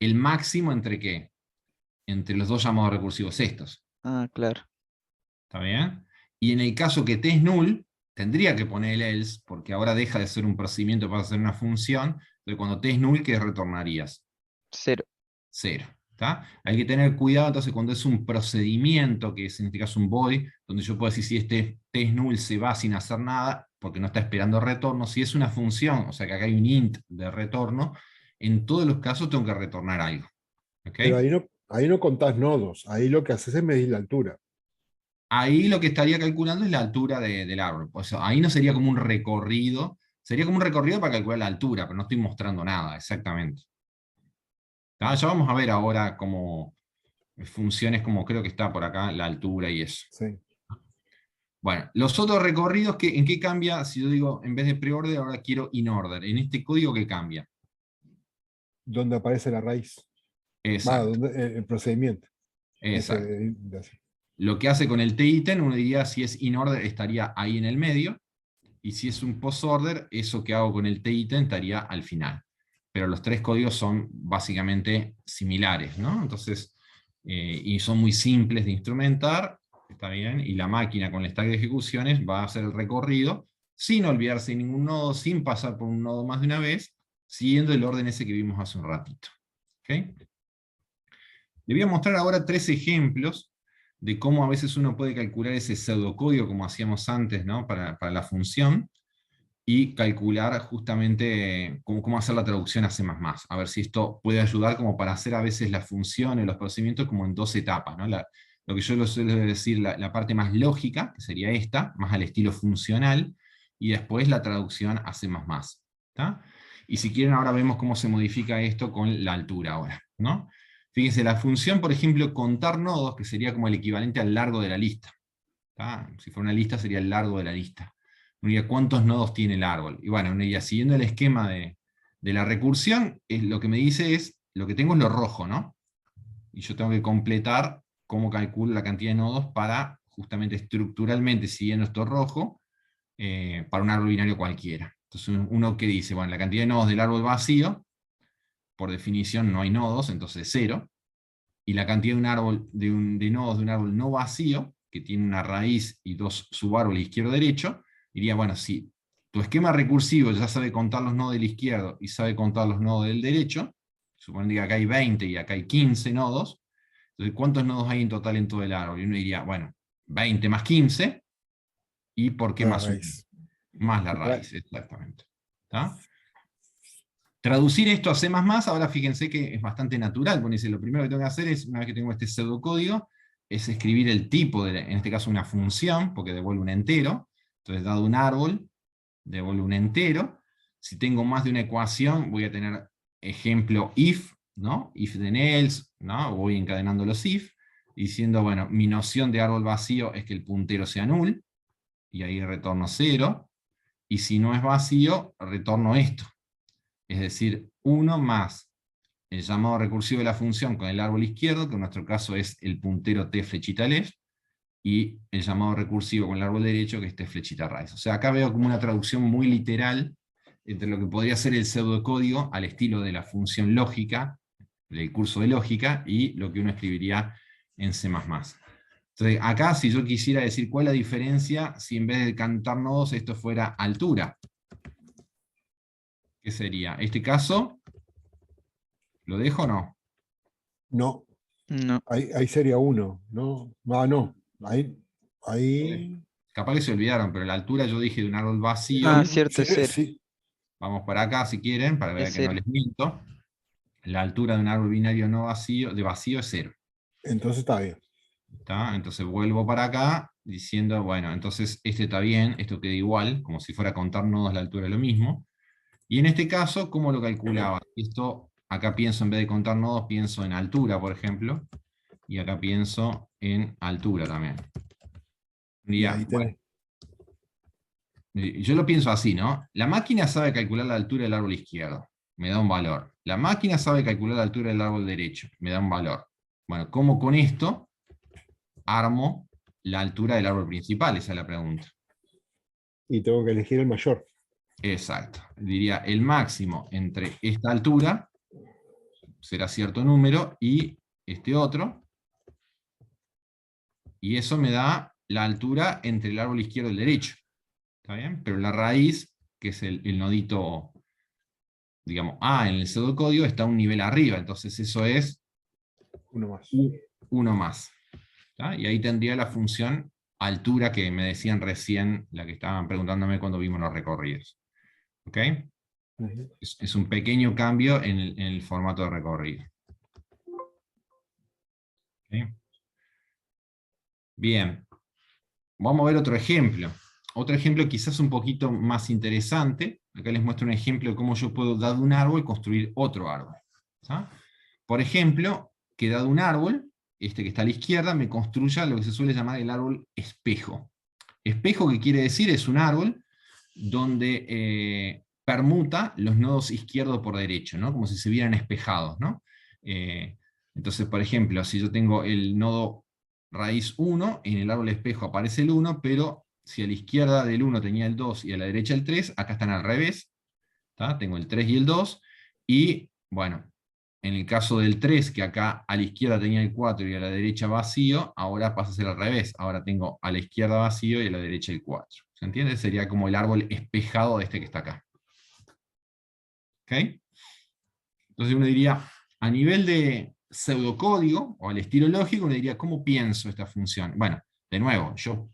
el máximo entre qué? Entre los dos llamados recursivos estos. Ah, claro. ¿Está bien? Y en el caso que t es null, tendría que poner el else, porque ahora deja de ser un procedimiento para hacer una función. Entonces cuando t es null, ¿qué retornarías? 0. 0. ¿Está? Hay que tener cuidado entonces cuando es un procedimiento, que es en este caso un void, donde yo puedo decir si este t es null se va sin hacer nada, porque no está esperando retorno. Si es una función, o sea que acá hay un int de retorno, en todos los casos tengo que retornar algo. ¿Ok? Pero ahí no contás nodos, ahí lo que haces es medir la altura. Ahí lo que estaría calculando es la altura del árbol. O sea, ahí no sería como un recorrido, sería como un recorrido para calcular la altura, pero no estoy mostrando nada, exactamente. ¿Tá? Ya vamos a ver ahora cómo funciones como creo que está por acá, la altura y eso. Sí. Bueno, los otros recorridos, ¿en qué cambia? Si yo digo, en vez de pre-order, ahora quiero in-order. En este código, ¿qué cambia? Donde aparece la raíz. Exacto, El procedimiento. Ese exacto. de hacer. Lo que hace con el t-ítem, uno diría si es in-order estaría ahí en el medio, y si es un post-order, eso que hago con el t-ítem estaría al final. Pero los tres códigos son básicamente similares, ¿no? Entonces, y son muy simples de instrumentar, está bien, y la máquina con el stack de ejecuciones va a hacer el recorrido, sin olvidarse de ningún nodo, sin pasar por un nodo más de una vez, siguiendo el orden ese que vimos hace un ratito. ¿Okay? Le voy a mostrar ahora 3 ejemplos de cómo a veces uno puede calcular ese pseudocódigo como hacíamos antes, ¿no? para la función, y calcular justamente cómo hacer la traducción a C++. A ver si esto puede ayudar como para hacer a veces las funciones, los procedimientos como en 2 etapas, ¿no? Lo que yo lo suelo decir, la parte más lógica, que sería esta, más al estilo funcional, y después la traducción a C++. ¿Tá? Y si quieren ahora vemos cómo se modifica esto con la altura ahora, ¿no? Fíjense, la función, por ejemplo, contar nodos, que sería como el equivalente al largo de la lista. ¿Tá? Si fuera una lista sería el largo de la lista. Uno diría, ¿cuántos nodos tiene el árbol? Y bueno, uno diría, siguiendo el esquema de la recursión, lo que me dice es, lo que tengo es lo rojo, ¿no? Y yo tengo que completar cómo calculo la cantidad de nodos para, justamente estructuralmente, siguiendo esto rojo, para un árbol binario cualquiera. Entonces uno que dice, bueno, la cantidad de nodos del árbol vacío, por definición no hay nodos, entonces 0, y la cantidad de un árbol, de nodos de un árbol no vacío, que tiene una raíz y 2 subárboles izquierdo-derecho, diría, bueno, si tu esquema recursivo ya sabe contar los nodos del izquierdo y sabe contar los nodos del derecho, suponiendo que acá hay 20 y acá hay 15 nodos, entonces ¿cuántos nodos hay en total en todo el árbol? Y uno diría, bueno, 20 más 15, ¿y por qué La más 1? raíz. Más la raíz, exactamente. ¿Está? Traducir esto a C++, ahora fíjense que es bastante natural, porque lo primero que tengo que hacer es, una vez que tengo este pseudocódigo, es escribir el tipo, en este caso una función, porque devuelve un entero. Entonces, dado un árbol, devuelve un entero. Si tengo más de una ecuación, voy a tener ejemplo if, ¿no? If then else, ¿no? Voy encadenando los if, diciendo, bueno, mi noción de árbol vacío es que el puntero sea null, y ahí retorno 0, y si no es vacío, retorno esto. Es decir, 1 más el llamado recursivo de la función con el árbol izquierdo, que en nuestro caso es el puntero t flechita left, y el llamado recursivo con el árbol derecho, que es t flechita right. O sea, acá veo como una traducción muy literal entre lo que podría ser el pseudocódigo al estilo de la función lógica, del curso de lógica, y lo que uno escribiría en C++. Entonces, acá si yo quisiera decir cuál es la diferencia si en vez de cantar nodos esto fuera altura, ¿qué sería? Este caso, ¿lo dejo o no? No, No. ahí sería 1, ¿no? No. Ahí. Capaz que se olvidaron, pero la altura yo dije de un árbol vacío. Ah, cierto, es Sí, 0. sí. Vamos para acá si quieren, para ver Es que no 0. les miento. La altura de un árbol binario no vacío, de vacío es 0. Entonces está bien. ¿Está? Entonces vuelvo para acá diciendo, bueno, entonces este está bien, esto queda igual, como si fuera a contar nodos, la altura es lo mismo. Y en este caso, ¿cómo lo calculaba? Esto, acá pienso, en vez de contar nodos, pienso en altura, por ejemplo, y acá pienso en altura también. Y ahí tenés. Yo lo pienso así, ¿no? La máquina sabe calcular la altura del árbol izquierdo, me da un valor. La máquina sabe calcular la altura del árbol derecho, me da un valor. Bueno, ¿cómo con esto armo la altura del árbol principal? Esa es la pregunta. Y tengo que elegir el mayor. Exacto. Diría el máximo entre esta altura, será cierto número, y este otro, y eso me da la altura entre el árbol izquierdo y el derecho. ¿Está bien? Pero la raíz, que es el nodito, digamos, A en el pseudocódigo, está un nivel arriba, entonces eso es Uno más. 1 más. ¿Está? Y ahí tendría la función altura que me decían recién, la que estaban preguntándome cuando vimos los recorridos. ¿Ok? Ujú. Es un pequeño cambio en el formato de recorrido. ¿Ok? Bien. Vamos a ver otro ejemplo. Otro ejemplo quizás un poquito más interesante. Acá les muestro un ejemplo de cómo yo puedo, dado un árbol, construir otro árbol. ¿Tá? Por ejemplo, que dado un árbol, este que está a la izquierda, me construya lo que se suele llamar el árbol espejo. Espejo, que quiere decir, es un árbol donde permuta los nodos izquierdo por derecho, ¿no? Como si se vieran espejados, ¿no? Entonces, por ejemplo, si yo tengo el nodo raíz 1, en el árbol espejo aparece el 1, pero si a la izquierda del 1 tenía el 2 y a la derecha el 3, acá están al revés. ¿Tá? Tengo el 3 y el 2, y bueno, en el caso del 3, que acá a la izquierda tenía el 4 y a la derecha vacío, ahora pasa a ser al revés. Ahora tengo a la izquierda vacío y a la derecha el 4. ¿Se entiende? Sería como el árbol espejado de este que está acá. ¿Ok? Entonces uno diría, a nivel de pseudocódigo, o al estilo lógico, uno diría, ¿cómo pienso esta función? Bueno, de nuevo, yo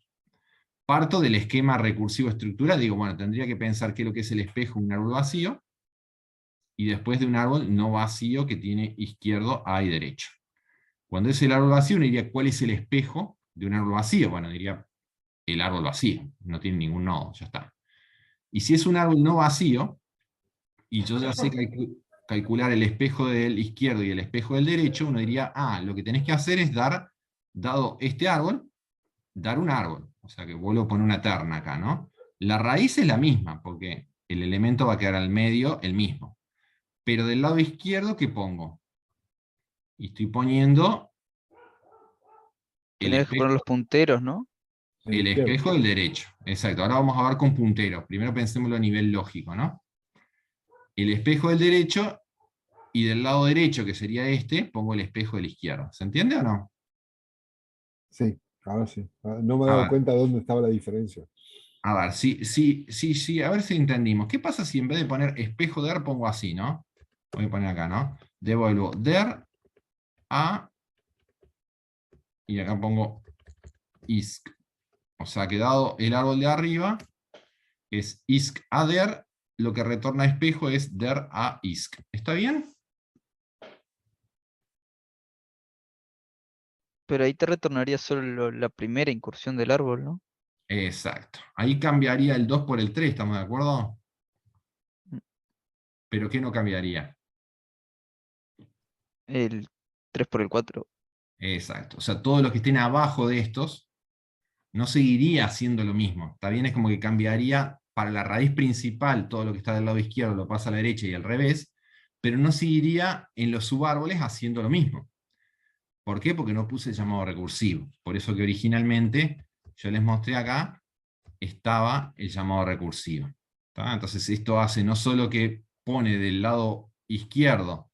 parto del esquema recursivo estructural, digo, bueno, tendría que pensar qué es lo que es el espejo de un árbol vacío, y después de un árbol no vacío que tiene izquierdo, A y derecho. Cuando es el árbol vacío, uno diría, ¿cuál es el espejo de un árbol vacío? Bueno, diría, el árbol vacío, no tiene ningún nodo, ya está. Y si es un árbol no vacío, y yo ya sé calcular el espejo del izquierdo y el espejo del derecho, uno diría, lo que tenés que hacer es dar, dado este árbol, dar un árbol. O sea que vuelvo a poner una terna acá, ¿no? La raíz es la misma, porque el elemento va a quedar al medio el mismo. Pero del lado izquierdo, ¿qué pongo? Y estoy poniendo el Tendrías que poner los punteros, ¿no? el espejo del derecho. Exacto. Ahora vamos a ver con punteros. Primero pensémoslo a nivel lógico, ¿no? El espejo del derecho, y del lado derecho, que sería este, pongo el espejo del izquierdo. ¿Se entiende o no? Sí, ahora sí. No me he A dado ver, cuenta de dónde estaba la diferencia. sí, a ver si entendimos. ¿Qué pasa si en vez de poner espejo der pongo así, ¿no? Voy a poner acá, ¿no? Devuelvo der a, y acá pongo isc. O sea que dado el árbol de arriba, es isc a der, lo que retorna espejo es der a isc. ¿Está bien? Pero ahí te retornaría solo la primera incursión del árbol, ¿no? Exacto. Ahí cambiaría el 2 por el 3, ¿estamos de acuerdo? ¿Pero qué no cambiaría? El 3 por el 4. Exacto. O sea, todos los que estén abajo de estos no seguiría haciendo lo mismo. Está bien, es como que cambiaría para la raíz principal, todo lo que está del lado izquierdo lo pasa a la derecha y al revés, pero no seguiría en los subárboles haciendo lo mismo. ¿Por qué? Porque no puse el llamado recursivo. Por eso que originalmente yo les mostré acá, estaba el llamado recursivo. ¿Tá? Entonces esto hace no solo que pone del lado izquierdo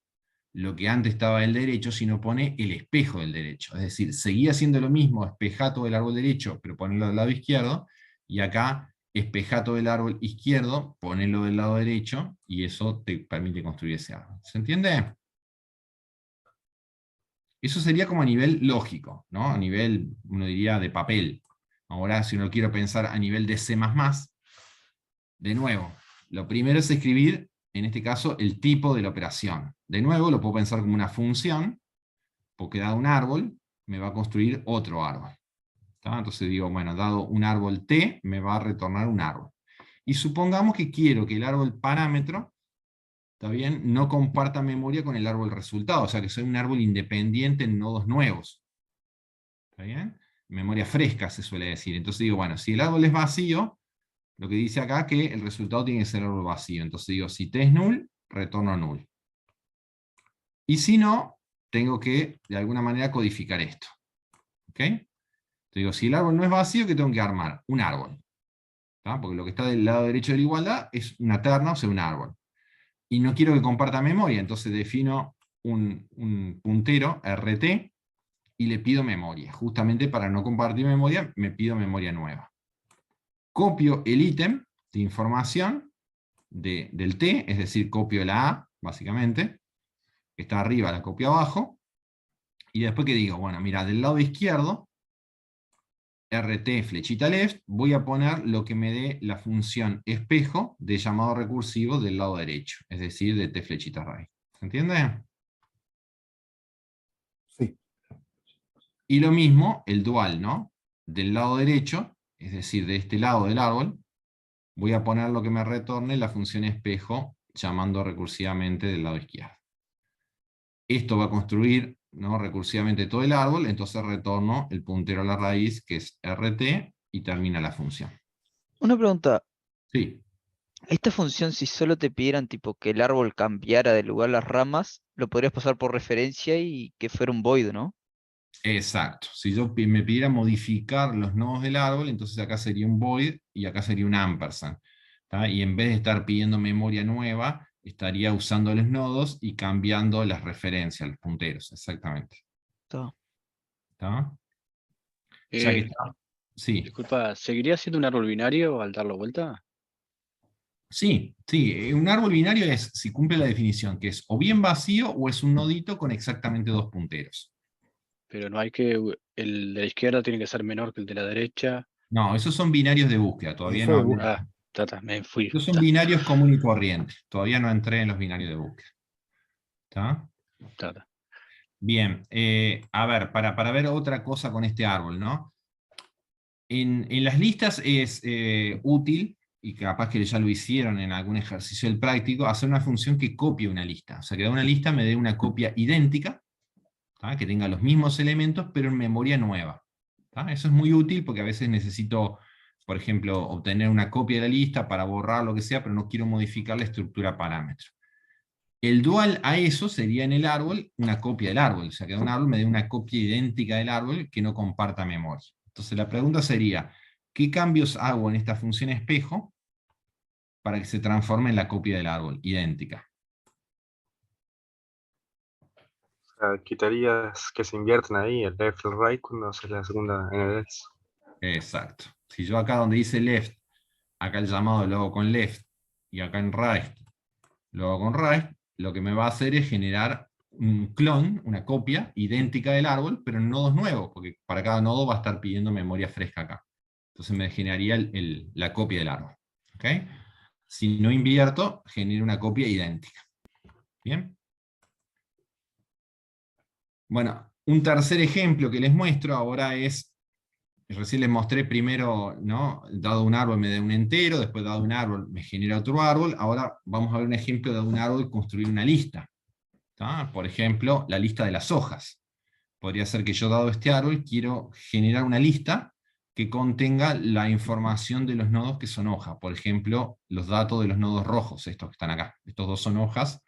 lo que antes estaba del derecho, sino pone el espejo del derecho. Es decir, seguía haciendo lo mismo, espeja todo el árbol derecho, pero ponerlo del lado izquierdo, y acá espeja todo el árbol izquierdo, ponerlo del lado derecho, y eso te permite construir ese árbol. ¿Se entiende? Eso sería como a nivel lógico, ¿no? A nivel, uno diría, de papel. Ahora, si uno quiere pensar a nivel de C++, de nuevo, lo primero es escribir, en este caso, el tipo de la operación. De nuevo, lo puedo pensar como una función, porque dado un árbol, me va a construir otro árbol. ¿Tá? Entonces digo, bueno, dado un árbol T, me va a retornar un árbol. Y supongamos que quiero que el árbol parámetro, ¿está bien?, no comparta memoria con el árbol resultado, o sea que soy un árbol independiente en nodos nuevos. ¿Está bien? Memoria fresca se suele decir. Entonces digo, bueno, si el árbol es vacío, lo que dice acá que el resultado tiene que ser árbol vacío. Entonces digo, si T es null, retorno null. Y si no, tengo que, de alguna manera, codificar esto. ¿Ok? Entonces digo, si el árbol no es vacío, ¿qué tengo que armar? Un árbol. ¿Tá? Porque lo que está del lado derecho de la igualdad es una terna, o sea, un árbol. Y no quiero que comparta memoria, entonces defino un puntero RT y le pido memoria. Justamente para no compartir memoria, me pido memoria nueva. Copio el ítem de información del T, es decir, copio la A, básicamente. Está arriba, la copio abajo. Y después que digo, bueno, mira, del lado izquierdo, RT flechita left, voy a poner lo que me dé la función espejo de llamado recursivo del lado derecho, es decir, de T flechita right. ¿Se entiende? Sí. Y lo mismo, el dual, ¿no? Del lado derecho, es decir, de este lado del árbol, voy a poner lo que me retorne la función espejo, llamando recursivamente del lado izquierdo. Esto va a construir, ¿no?, recursivamente todo el árbol, entonces retorno el puntero a la raíz, que es RT, y termina la función. Una pregunta, Sí, esta función si solo te pidieran tipo que el árbol cambiara de lugar las ramas, lo podrías pasar por referencia y que fuera un void, ¿no? exacto. Si yo me pidiera modificar los nodos del árbol, entonces acá sería un void y acá sería un ampersand, ¿tá? Y en vez de estar pidiendo memoria nueva, estaría usando los nodos y cambiando las referencias, los punteros, exactamente. Está. ¿Tá? Ya que Eh, está. Sí, disculpa, ¿seguiría siendo un árbol binario al darlo vuelta? sí, sí. Un árbol binario es, si cumple la definición, que es o bien vacío o es un nodito con exactamente dos punteros. Pero no hay que, el de la izquierda tiene que ser menor que el de la derecha. No, esos son binarios de búsqueda, todavía Eso no de hablé. Ah, me fui. Esos son binarios común y corriente, todavía no entré en los binarios de búsqueda. ¿Está? Ta, ta. Bien, a ver, para ver otra cosa con este árbol, ¿no? En las listas es útil, y capaz que ya lo hicieron en algún ejercicio del práctico, hacer una función que copie una lista. O sea, que de una lista me dé una copia idéntica, ¿tá?, que tenga los mismos elementos, pero en memoria nueva. ¿Tá? Eso es muy útil porque a veces necesito, por ejemplo, obtener una copia de la lista para borrar lo que sea, pero no quiero modificar la estructura parámetro. El dual a eso sería en el árbol una copia del árbol, o sea, que de un árbol me dé una copia idéntica del árbol que no comparta memoria. Entonces la pregunta sería, ¿qué cambios hago en esta función espejo para que se transforme en la copia del árbol, idéntica? O sea, quitarías que se inviertan ahí el left y el right cuando haces la segunda NDS. Exacto. Si yo acá donde dice left, acá el llamado lo hago con left, y acá en right lo hago con right, lo que me va a hacer es generar un clon, una copia idéntica del árbol, pero en nodos nuevos, porque para cada nodo va a estar pidiendo memoria fresca acá. Entonces me generaría la copia del árbol. ¿Okay? Si no invierto, genero una copia idéntica. ¿Bien? Bueno, un tercer ejemplo que les muestro ahora es, recién les mostré primero, ¿no?, dado un árbol me da un entero, después dado un árbol me genera otro árbol, ahora vamos a ver un ejemplo de un árbol construir una lista. ¿Tá? Por ejemplo, la lista de las hojas. Podría ser que yo, dado este árbol, quiero generar una lista que contenga la información de los nodos que son hojas. Por ejemplo, los datos de los nodos rojos, estos que están acá. Estos dos son hojas.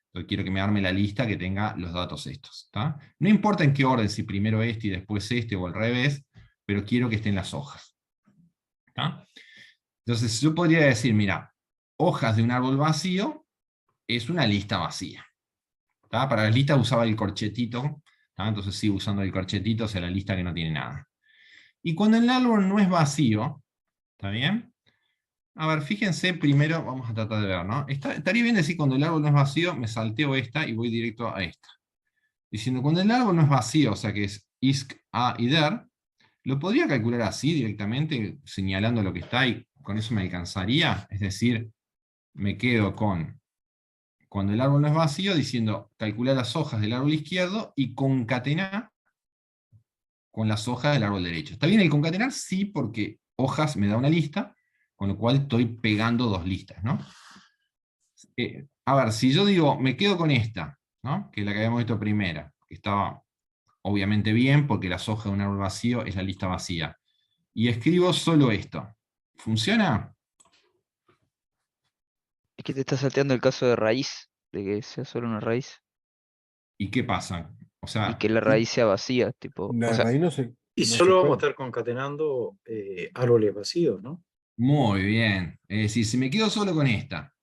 Entonces quiero que me arme la lista que tenga los datos estos. ¿Tá? No importa en qué orden, si primero este y después este o al revés, pero quiero que estén las hojas. ¿Tá? Entonces yo podría decir, mira, hojas de un árbol vacío es una lista vacía. ¿Tá? Para las listas usaba el corchetito, ¿tá? Entonces sigo usando el corchetito, o sea, la lista que no tiene nada. Y cuando el árbol no es vacío, ¿está bien? A ver, fíjense primero, vamos a tratar de ver, ¿no? Estaría bien decir cuando el árbol no es vacío, me salteo esta y voy directo a esta. Diciendo, cuando el árbol no es vacío, o sea que es isc, a y der, lo podría calcular así directamente, señalando lo que está, y con eso me alcanzaría. Es decir, me quedo con, cuando el árbol no es vacío, diciendo, calcular las hojas del árbol izquierdo y concatenar con las hojas del árbol derecho. ¿Está bien el concatenar? Sí, porque hojas me da una lista, con lo cual estoy pegando dos listas, ¿no? A ver, si yo digo, me quedo con esta, ¿no?, que es la que habíamos visto primera, que estaba obviamente bien, porque las hojas de un árbol vacío es la lista vacía, y escribo solo esto, ¿funciona? Es que te está salteando el caso de raíz, de que sea solo una raíz. ¿Y qué pasa? O Y sea, que la raíz sea vacía, tipo. O La sea, raíz no se, Y no se solo vamos a puede. estar concatenando árboles vacíos, ¿no? muy bien. Es decir, si me quedo solo con esta,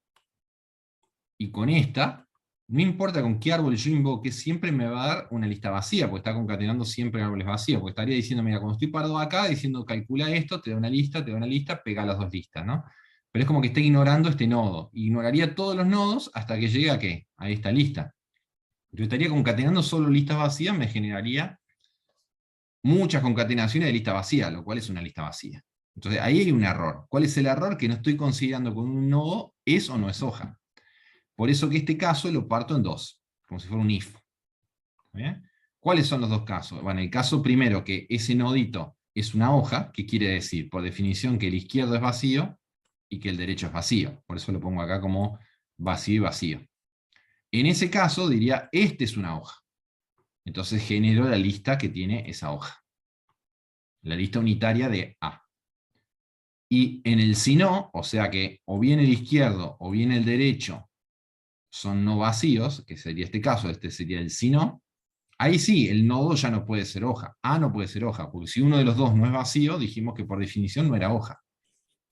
y con esta, no importa con qué árbol yo invoque, siempre me va a dar una lista vacía, porque está concatenando siempre árboles vacíos, porque estaría diciendo, mira, cuando estoy parado acá, diciendo calcula esto, te da una lista, pega las dos listas, ¿no? Pero es como que está ignorando este nodo. Ignoraría todos los nodos hasta que llegue a ¿qué? A esta lista. Yo estaría concatenando solo listas vacías, me generaría muchas concatenaciones de lista vacía, lo cual es una lista vacía. Entonces ahí hay un error. ¿Cuál es el error? Que no estoy considerando con un nodo es o no es hoja. Por eso que este caso lo parto en dos, como si fuera un if. ¿Bien? ¿Cuáles son los dos casos? Bueno, el caso primero, que ese nodito es una hoja, ¿qué quiere decir? Por definición que el izquierdo es vacío y que el derecho es vacío. Por eso lo pongo acá como vacío y vacío. En ese caso diría, este es una hoja. Entonces genero la lista que tiene esa hoja. La lista unitaria de A. Y en el si no, o sea que o bien el izquierdo o bien el derecho son no vacíos, que sería este caso, este sería el si no, ahí sí, el nodo ya no puede ser hoja. A no puede ser hoja, porque si uno de los dos no es vacío, dijimos que por definición no era hoja.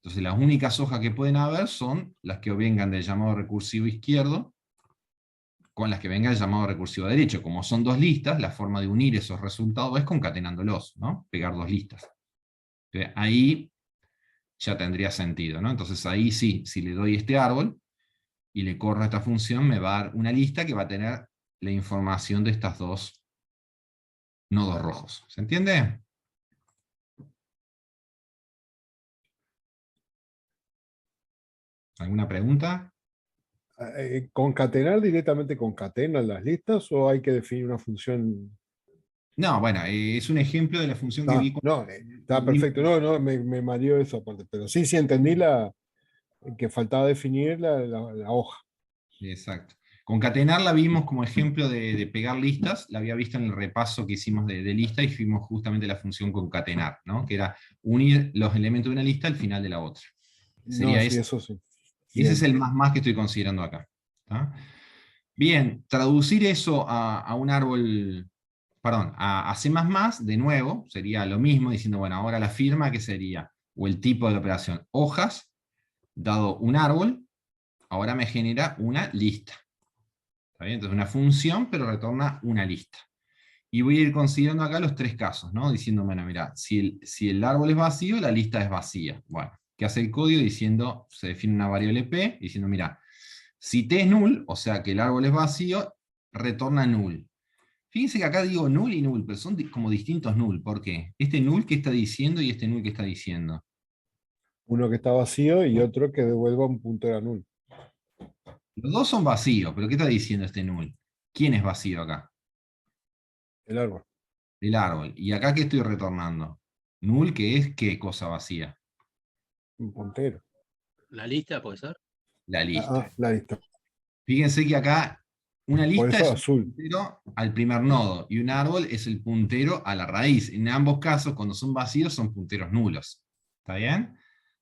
Entonces las únicas hojas que pueden haber son las que vengan del llamado recursivo izquierdo con las que venga el llamado recursivo derecho. Como son dos listas, la forma de unir esos resultados es concatenándolos, ¿no? Pegar dos listas. Entonces, ahí ya tendría sentido, ¿no? Entonces ahí sí, si le doy este árbol y le corro esta función, me va a dar una lista que va a tener la información de estas dos nodos rojos. ¿Se entiende? ¿Alguna pregunta? ¿Concatenar directamente concatenan las listas o hay que definir una función? No, bueno, es un ejemplo de la función que vi. No, está perfecto. No, me mareó esa parte. Pero sí entendí que faltaba definir la hoja. Exacto. Concatenar la vimos como ejemplo de pegar listas, la había visto en el repaso que hicimos de lista y fuimos justamente la función concatenar, ¿no? Que era unir los elementos de una lista al final de la otra. Sería Sí, ese. eso sí. Ese es Bien. el más que estoy considerando acá. ¿Tá? Bien, traducir eso a un árbol, perdón, a C++, de nuevo, sería lo mismo, diciendo, bueno, ahora la firma, ¿qué sería? O el tipo de la operación, hojas, dado un árbol, ahora me genera una lista. ¿Está bien? Entonces una función, pero retorna una lista. Y voy a ir considerando acá los tres casos, ¿no? Diciendo, bueno, mira, si el árbol es vacío, la lista es vacía. Bueno, ¿qué hace el código? Diciendo, se define una variable p, diciendo, mira, si t es null, o sea que el árbol es vacío, retorna null. Fíjense que acá digo null y null, pero son como distintos null. ¿Por qué? Este null que está diciendo y este null que está diciendo. Uno que está vacío y otro que devuelva un puntero a null. Los dos son vacíos, pero ¿qué está diciendo este null? ¿Quién es vacío acá? El árbol. El árbol. ¿Y acá qué estoy retornando? Null, que es ¿qué cosa vacía? Un puntero. ¿La lista puede ser? La lista. La lista. Fíjense que acá una Por lista eso es un azul. puntero al primer nodo, y un árbol es el puntero a la raíz. En ambos casos, cuando son vacíos, son punteros nulos. ¿Está bien?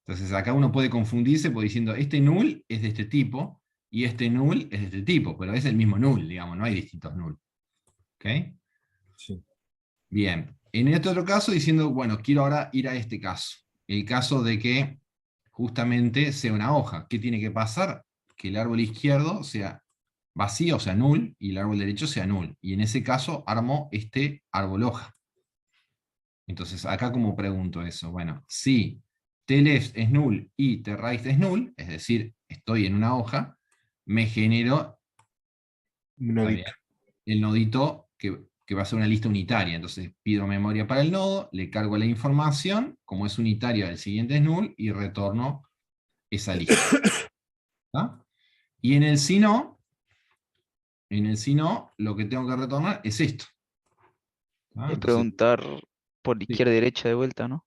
Entonces acá uno puede confundirse diciendo, este null es de este tipo, y este null es de este tipo, pero es el mismo null, digamos, no hay distintos null. ¿Ok? Sí. Bien. En este otro caso, diciendo, bueno, quiero ahora ir a este caso. El caso de que justamente sea una hoja. ¿Qué tiene que pasar? Que el árbol izquierdo sea vacío, o sea, null, y el árbol derecho sea null. Y en ese caso armo este árbol hoja. Entonces, acá como pregunto eso, bueno, si t-left es null y t-right es null, es decir, estoy en una hoja, me genero Un nodito. el nodito que va a ser una lista unitaria. Entonces pido memoria para el nodo, le cargo la información, como es unitaria, el siguiente es null, y retorno esa lista. ¿Tá? Y en el si no, lo que tengo que retornar es esto. ¿Tá? Es Entonces, preguntar por sí, izquierda y derecha de vuelta, ¿no?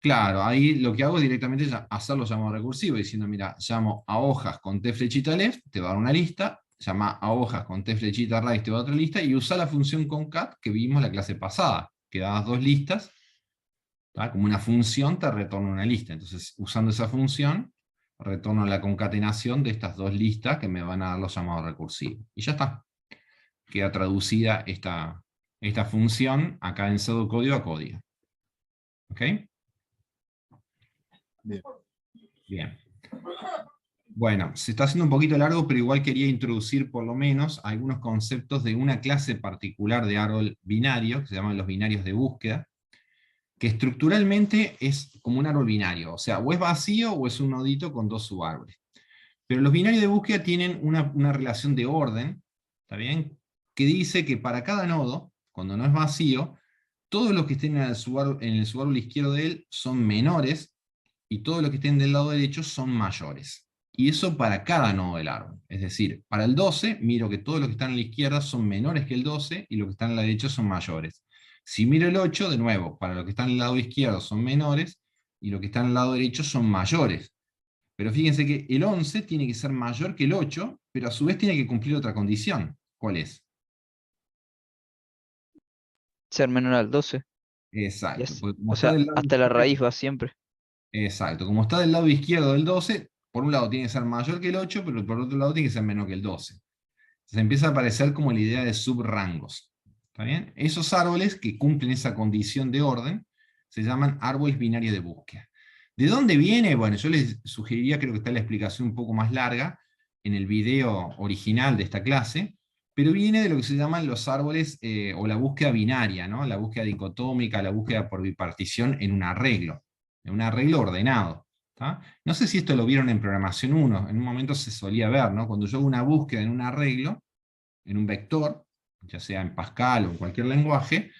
claro, ahí lo que hago es directamente hacer los llamados recursivos, diciendo, mira, llamo a hojas con t flechita left, te va a dar una lista, llama a hojas con t flechita right, te va a dar otra lista, y usa la función concat que vimos la clase pasada, que dabas dos listas, ¿tá? Como una función te retorna una lista. Entonces, usando esa función, retorno la concatenación de estas dos listas que me van a dar los llamados recursivos. Y ya está. Queda traducida esta función acá en pseudocódigo a código. ¿Ok? Bien. Bien. Bueno, se está haciendo un poquito largo, pero igual quería introducir por lo menos algunos conceptos de una clase particular de árbol binario, que se llaman los binarios de búsqueda, que estructuralmente es como un árbol binario, o sea, o es vacío o es un nodito con dos subárboles. Pero los binarios de búsqueda tienen una relación de orden, ¿está bien? Que dice que para cada nodo, cuando no es vacío, todos los que estén en el subárbol izquierdo de él son menores, y todos los que estén del lado derecho son mayores. Y eso para cada nodo del árbol. Es decir, para el 12, miro que todos los que están a la izquierda son menores que el 12, y los que están a la derecha son mayores. Si miro el 8, de nuevo, para los que están al lado izquierdo son menores, y los que están al lado derecho son mayores. Pero fíjense que el 11 tiene que ser mayor que el 8, pero a su vez tiene que cumplir otra condición. ¿Cuál es? Ser menor al 12. Y Exacto. es- Porque como o está sea, del lado hasta la izquierdo- raíz va siempre. Exacto. Como está del lado izquierdo del 12, por un lado tiene que ser mayor que el 8, pero por otro lado tiene que ser menor que el 12. Entonces empieza a aparecer como la idea de subrangos. ¿Está bien? Esos árboles que cumplen esa condición de orden se llaman árboles binarios de búsqueda. ¿De dónde viene? Bueno, yo les sugeriría, creo que está la explicación un poco más larga en el video original de esta clase, pero viene de lo que se llaman los árboles o la búsqueda binaria, ¿no? La búsqueda dicotómica, la búsqueda por bipartición en un arreglo ordenado. ¿Tá? No sé si esto lo vieron en programación 1, en un momento se solía ver, ¿no? Cuando yo hago una búsqueda en un arreglo, en un vector, ya sea en Pascal o en cualquier lenguaje,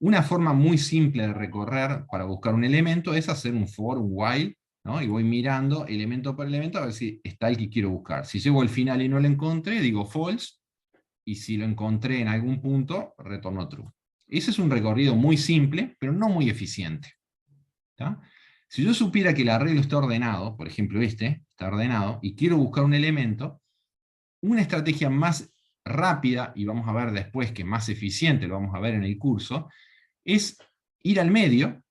una forma muy simple de recorrer para buscar un elemento es hacer un for, un while, ¿no? Y voy mirando elemento por elemento a ver si está el que quiero buscar. Si llego al final y no lo encontré, digo false, y si lo encontré en algún punto, retorno true. Ese es un recorrido muy simple, pero no muy eficiente. ¿Tá? Si yo supiera que el arreglo está ordenado, por ejemplo este, está ordenado, y quiero buscar un elemento, una estrategia más rápida, y vamos a ver después que más eficiente, lo vamos a ver en el curso, es ir al medio,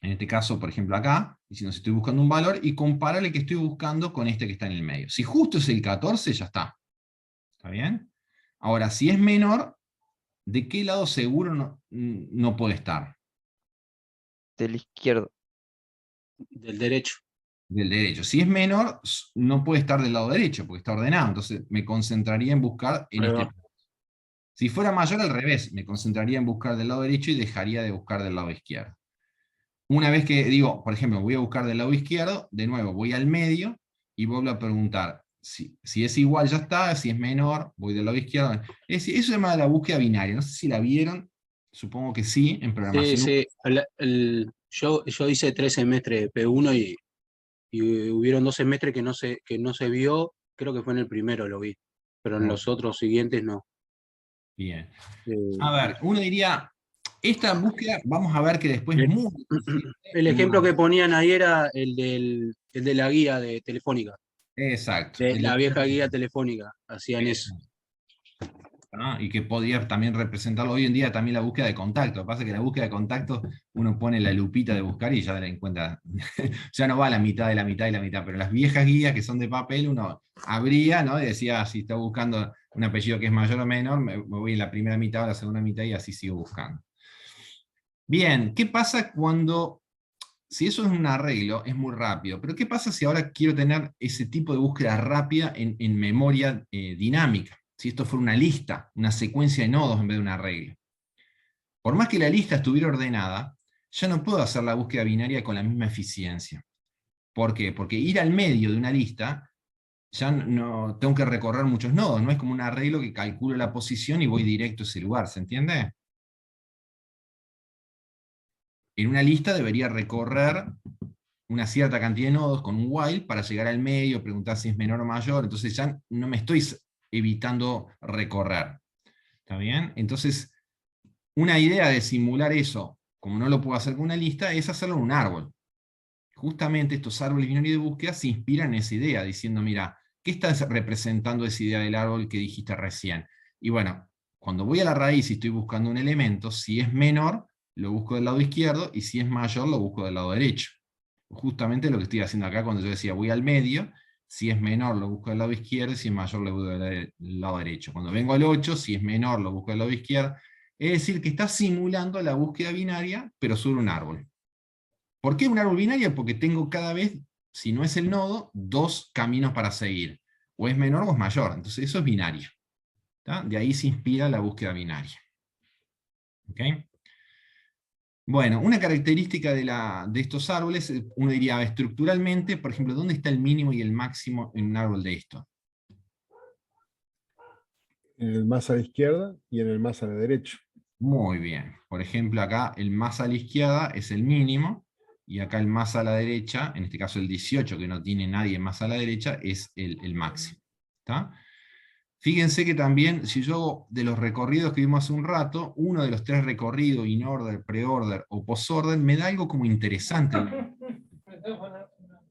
en este caso, por ejemplo acá, diciendo si estoy buscando un valor, y comparar el que estoy buscando con este que está en el medio. Si justo es el 14, ya está. ¿Está bien? Ahora, si es menor, ¿de qué lado seguro no puede estar? Del izquierdo. Del derecho. Del derecho. Si es menor, no puede estar del lado derecho, porque está ordenado. Entonces me concentraría en buscar en Ahí este. va. Si fuera mayor, al revés, me concentraría en buscar del lado derecho y dejaría de buscar del lado izquierdo. Una vez que digo, por ejemplo, voy a buscar del lado izquierdo, de nuevo voy al medio y vuelvo a preguntar. Si es igual ya está, si es menor, voy del lado izquierdo. Es decir, eso se llama la búsqueda binaria. No sé si la vieron, supongo que sí, en Sí, programación. sí. Yo hice 3 semestres de P1 y hubieron 2 semestres que no se vio, creo que fue en el primero lo vi, pero en No. los otros siguientes no. Bien. Eh, A ver, uno diría, esta búsqueda, vamos a ver que después es el, muy eficiente el en ejemplo una- que ponían ahí era el de la guía de telefónica, Exacto. de la vieja guía telefónica, hacían eso. ¿No? Y que podría también representarlo hoy en día también la búsqueda de contacto. Lo que pasa es que la búsqueda de contacto uno pone la lupita de buscar y ya la encuentra, ya no va a la mitad de la mitad y la mitad, pero las viejas guías que son de papel uno abría, ¿no? Y decía, si está buscando un apellido que es mayor o menor, me voy en la primera mitad o la segunda mitad y así sigo buscando. Bien, ¿qué pasa cuando, si eso es un arreglo, es muy rápido, pero qué pasa si ahora quiero tener ese tipo de búsqueda rápida en memoria dinámica? Si esto fuera una lista, una secuencia de nodos en vez de un arreglo. Por más que la lista estuviera ordenada, ya no puedo hacer la búsqueda binaria con la misma eficiencia. ¿Por qué? Porque ir al medio de una lista, ya no tengo que recorrer muchos nodos, no es como un arreglo que calculo la posición y voy directo a ese lugar, ¿se entiende? En una lista debería recorrer una cierta cantidad de nodos con un while para llegar al medio, preguntar si es menor o mayor, entonces ya no me estoy evitando recorrer. ¿Está bien? Entonces, una idea de simular eso, como no lo puedo hacer con una lista, es hacerlo en un árbol. Justamente estos árboles binarios de búsqueda se inspiran en esa idea, diciendo, mira, ¿qué estás representando esa idea del árbol que dijiste recién? Y bueno, cuando voy a la raíz y estoy buscando un elemento, si es menor, lo busco del lado izquierdo, y si es mayor, lo busco del lado derecho. Justamente lo que estoy haciendo acá cuando yo decía voy al medio, si es menor lo busco del lado izquierdo, y si es mayor lo busco del lado derecho. Cuando vengo al 8, si es menor lo busco del lado izquierdo. Es decir, que está simulando la búsqueda binaria, pero sobre un árbol. ¿Por qué un árbol binario? Porque tengo cada vez Si no es el nodo, 2 caminos para seguir. O es menor o es mayor. Entonces eso es binario. ¿Tá? De ahí se inspira la búsqueda binaria. ¿Ok? Bueno, una característica de estos árboles, uno diría estructuralmente, por ejemplo, ¿dónde está el mínimo y el máximo en un árbol de esto? En el más a la izquierda y en el más a la derecha. Muy bien. Por ejemplo, acá el más a la izquierda es el mínimo, y acá el más a la derecha, en este caso el 18, que no tiene nadie más a la derecha, es el máximo. ¿Tá? Fíjense que también, si yo hago de los recorridos que vimos hace un rato, uno de los 3 recorridos, in-order, pre-order o post-order, me da algo como interesante.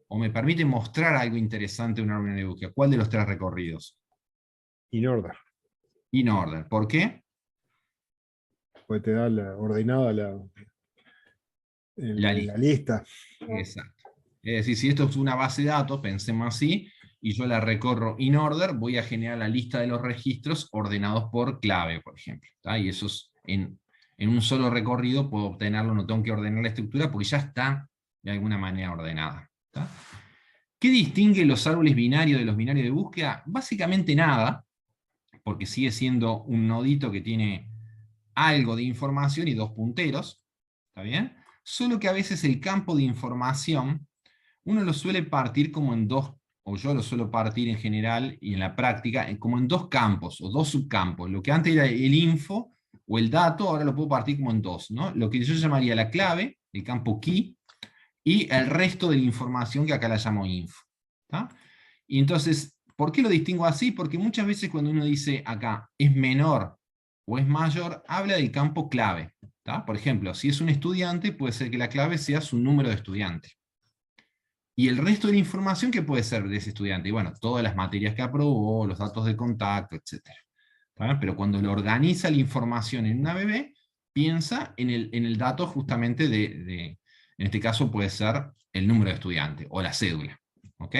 O me permite mostrar algo interesante en un árbol de búsqueda. ¿Cuál de los 3 recorridos? In order. In-order. ¿Por qué? Pues te da ordenada La la lista. Exacto. Es decir, si esto es una base de datos, pensemos así, y yo la recorro in order, voy a generar la lista de los registros ordenados por clave, por ejemplo. ¿Tá? Y eso es en un solo recorrido puedo obtenerlo, no tengo que ordenar la estructura porque ya está de alguna manera ordenada. ¿Tá? ¿Qué distingue los árboles binarios de los binarios de búsqueda? Básicamente nada, porque sigue siendo un nodito que tiene algo de información y 2 punteros, ¿está bien? Solo que a veces el campo de información uno lo suele partir como en 2, o yo lo suelo partir en general y en la práctica, como en 2 campos o 2 subcampos. Lo que antes era el info o el dato, ahora lo puedo partir como en 2, ¿no? Lo que yo llamaría la clave, el campo key, y el resto de la información que acá la llamo info. ¿Tá? Y entonces, ¿por qué lo distingo así? Porque muchas veces cuando uno dice acá es menor o es mayor, habla del campo clave. ¿Tá? Por ejemplo, si es un estudiante, puede ser que la clave sea su número de estudiante. Y el resto de la información, ¿qué puede ser de ese estudiante? Y bueno, todas las materias que aprobó, los datos de contacto, etc. Pero cuando lo organiza la información en una BB, piensa en el dato justamente en este caso puede ser el número de estudiante, o la cédula. ¿Ok?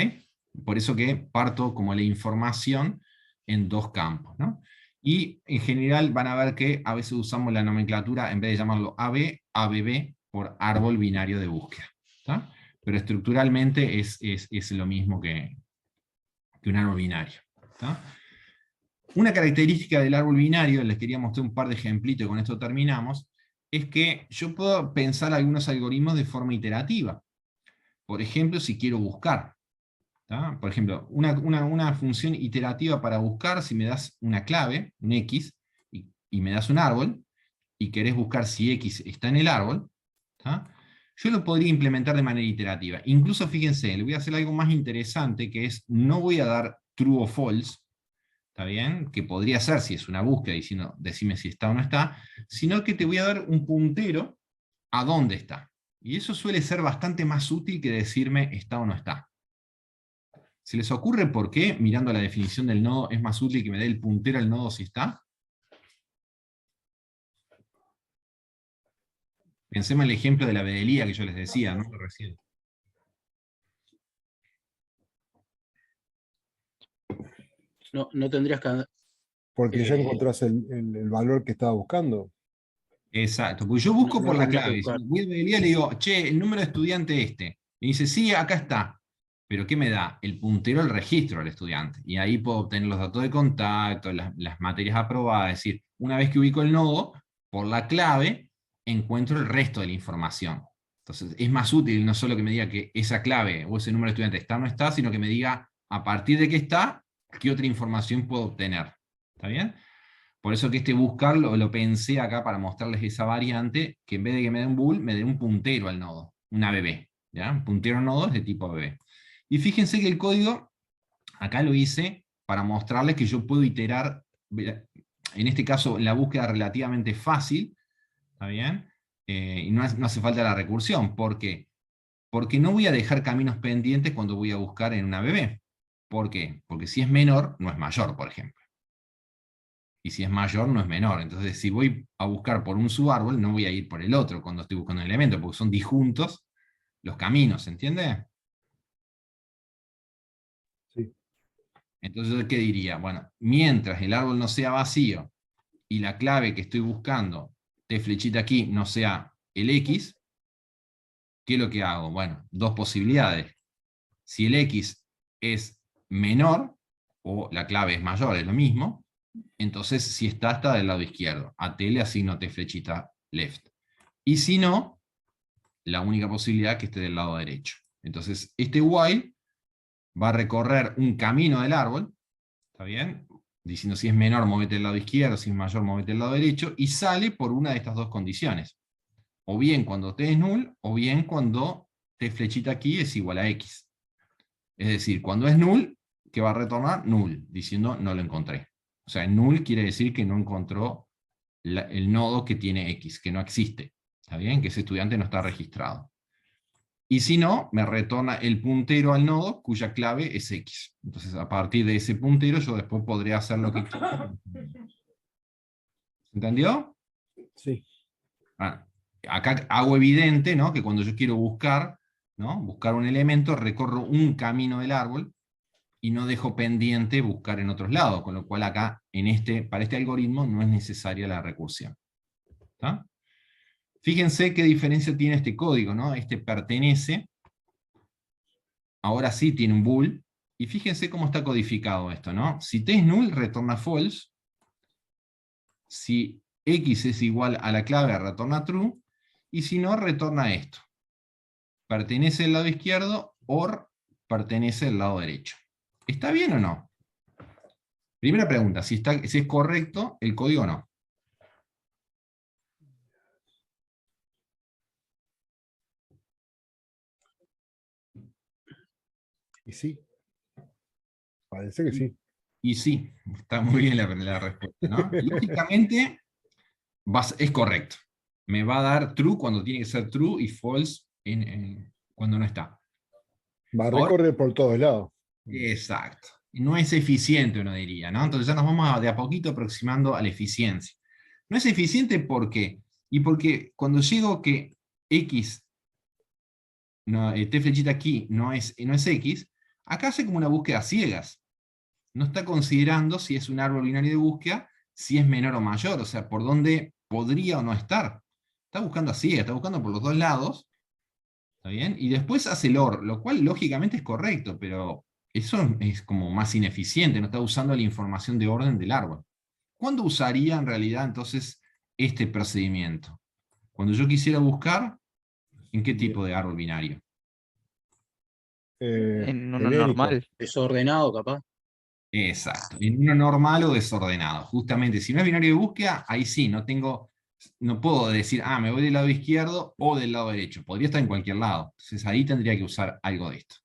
Por eso que parto como la información en 2 campos. ¿No? Y en general van a ver que a veces usamos la nomenclatura, en vez de llamarlo AB, ABB, por árbol binario de búsqueda. ¿Tá? Pero estructuralmente es lo mismo que un árbol binario. ¿Tá? Una característica del árbol binario, les quería mostrar un par de ejemplitos y con esto terminamos, es que yo puedo pensar algunos algoritmos de forma iterativa. Por ejemplo, si quiero buscar. ¿Tá? Por ejemplo, una función iterativa para buscar, si me das una clave, un X, y me das un árbol, y querés buscar si X está en el árbol, ¿tá? Yo lo podría implementar de manera iterativa. Incluso fíjense, le voy a hacer algo más interesante, que es, no voy a dar true o false, ¿está bien? Que podría ser si es una búsqueda diciendo, decime si está o no está, sino que te voy a dar un puntero a dónde está. Y eso suele ser bastante más útil que decirme está o no está. ¿Se les ocurre por qué, mirando la definición del nodo, es más útil que me dé el puntero al nodo si está? Pensemos en el ejemplo de la bedelía que yo les decía, ¿no? Recién. No tendrías que... Porque ya encontrás el valor que estaba buscando. Exacto, porque yo busco No por la tendrías que clave. buscar. Si voy a bedelía le digo, che, el número de estudiante este. Me dice, sí, acá está. Pero ¿qué me da? El puntero al registro del estudiante. Y ahí puedo obtener los datos de contacto, las materias aprobadas. Es decir, una vez que ubico el nodo, por la clave, encuentro el resto de la información. Entonces, es más útil no solo que me diga que esa clave o ese número de estudiantes está o no está, sino que me diga, a partir de que está, qué otra información puedo obtener. ¿Está bien? Por eso que este buscar lo pensé acá para mostrarles esa variante, que en vez de que me dé un bool, me dé un puntero al nodo, una ABB. ¿Ya? Un puntero al nodo es de tipo ABB. Y fíjense que el código, acá lo hice para mostrarles que yo puedo iterar, en este caso la búsqueda relativamente fácil, ¿está bien? Y no hace falta la recursión. ¿Por qué? Porque no voy a dejar caminos pendientes cuando voy a buscar en una ABB. ¿Por qué? Porque si es menor, no es mayor, por ejemplo. Y si es mayor, no es menor. Entonces, si voy a buscar por un subárbol, no voy a ir por el otro cuando estoy buscando un elemento, porque son disjuntos los caminos, ¿se entiende? Sí. Entonces, ¿qué diría? Bueno, mientras el árbol no sea vacío y la clave que estoy buscando, de flechita aquí, no sea el X, ¿qué es lo que hago? Bueno, 2 posibilidades. Si el X es menor, o la clave es mayor, es lo mismo, entonces si está del lado izquierdo. A T le asigno T flechita left. Y si no, la única posibilidad es que esté del lado derecho. Entonces este while va a recorrer un camino del árbol, ¿está bien? Diciendo si es menor, movete del lado izquierdo, si es mayor, movete del lado derecho, y sale por una de estas dos condiciones. O bien cuando T es null, o bien cuando T flechita aquí es igual a X. Es decir, cuando es null, ¿qué va a retornar? Null, diciendo no lo encontré. O sea, null quiere decir que no encontró el nodo que tiene X, que no existe. ¿Está bien? Que ese estudiante no está registrado. Y si no, me retorna el puntero al nodo cuya clave es X. Entonces, a partir de ese puntero, yo después podré hacer lo que quiera. ¿Entendió? Sí. Acá hago evidente, ¿no?, que cuando yo quiero buscar, ¿no?, buscar un elemento, recorro un camino del árbol y no dejo pendiente buscar en otros lados, con lo cual acá, para este algoritmo, no es necesaria la recursión. ¿Está? Fíjense qué diferencia tiene este código, ¿no? Este pertenece, ahora sí tiene un bool, y fíjense cómo está codificado esto, ¿no? Si t es null, retorna false. Si x es igual a la clave, retorna true. Y si no, retorna esto. Pertenece al lado izquierdo, or pertenece al lado derecho. ¿Está bien o no? Primera pregunta, si es correcto el código o no. Y sí. Parece que sí. Y sí, está muy bien la respuesta, ¿no? Lógicamente es correcto. Me va a dar true cuando tiene que ser true y false cuando no está. Va a recorrer por todos lados. Exacto. No es eficiente, uno diría, ¿no? Entonces ya nos vamos de a poquito aproximando a la eficiencia. No es eficiente ¿por qué? Y porque cuando llego que X, no, T flechita aquí no es X, acá hace como una búsqueda a ciegas. No está considerando si es un árbol binario de búsqueda, si es menor o mayor, o sea, por dónde podría o no estar. Está buscando a ciegas, está buscando por los dos lados, ¿está bien? Y después hace el OR, lo cual lógicamente es correcto, pero eso es como más ineficiente, no está usando la información de orden del árbol. ¿Cuándo usaría en realidad entonces este procedimiento? Cuando yo quisiera buscar, ¿en qué tipo de árbol binario? En uno genérico. normal. Desordenado, capaz. Exacto, en uno normal o desordenado. Justamente, si no es binario de búsqueda, ahí sí, no puedo decir, me voy del lado izquierdo o del lado derecho. Podría estar en cualquier lado. Entonces ahí tendría que usar algo de esto.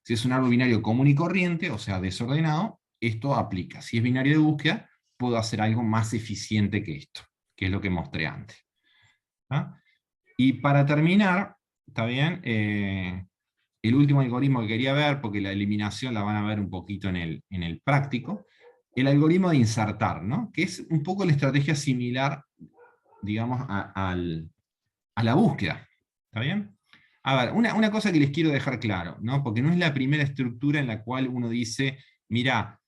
Si es un árbol binario común y corriente, o sea, desordenado, esto aplica. Si es binario de búsqueda, puedo hacer algo más eficiente que esto, que es lo que mostré antes. ¿Ah? Y para terminar, ¿está bien? El último algoritmo que quería ver, porque la eliminación la van a ver un poquito en el práctico, el algoritmo de insertar, ¿no? Que es un poco la estrategia similar, digamos, a la búsqueda. ¿Está bien? A ver, una cosa que les quiero dejar claro, ¿no? Porque no es la primera estructura en la cual uno dice, mira,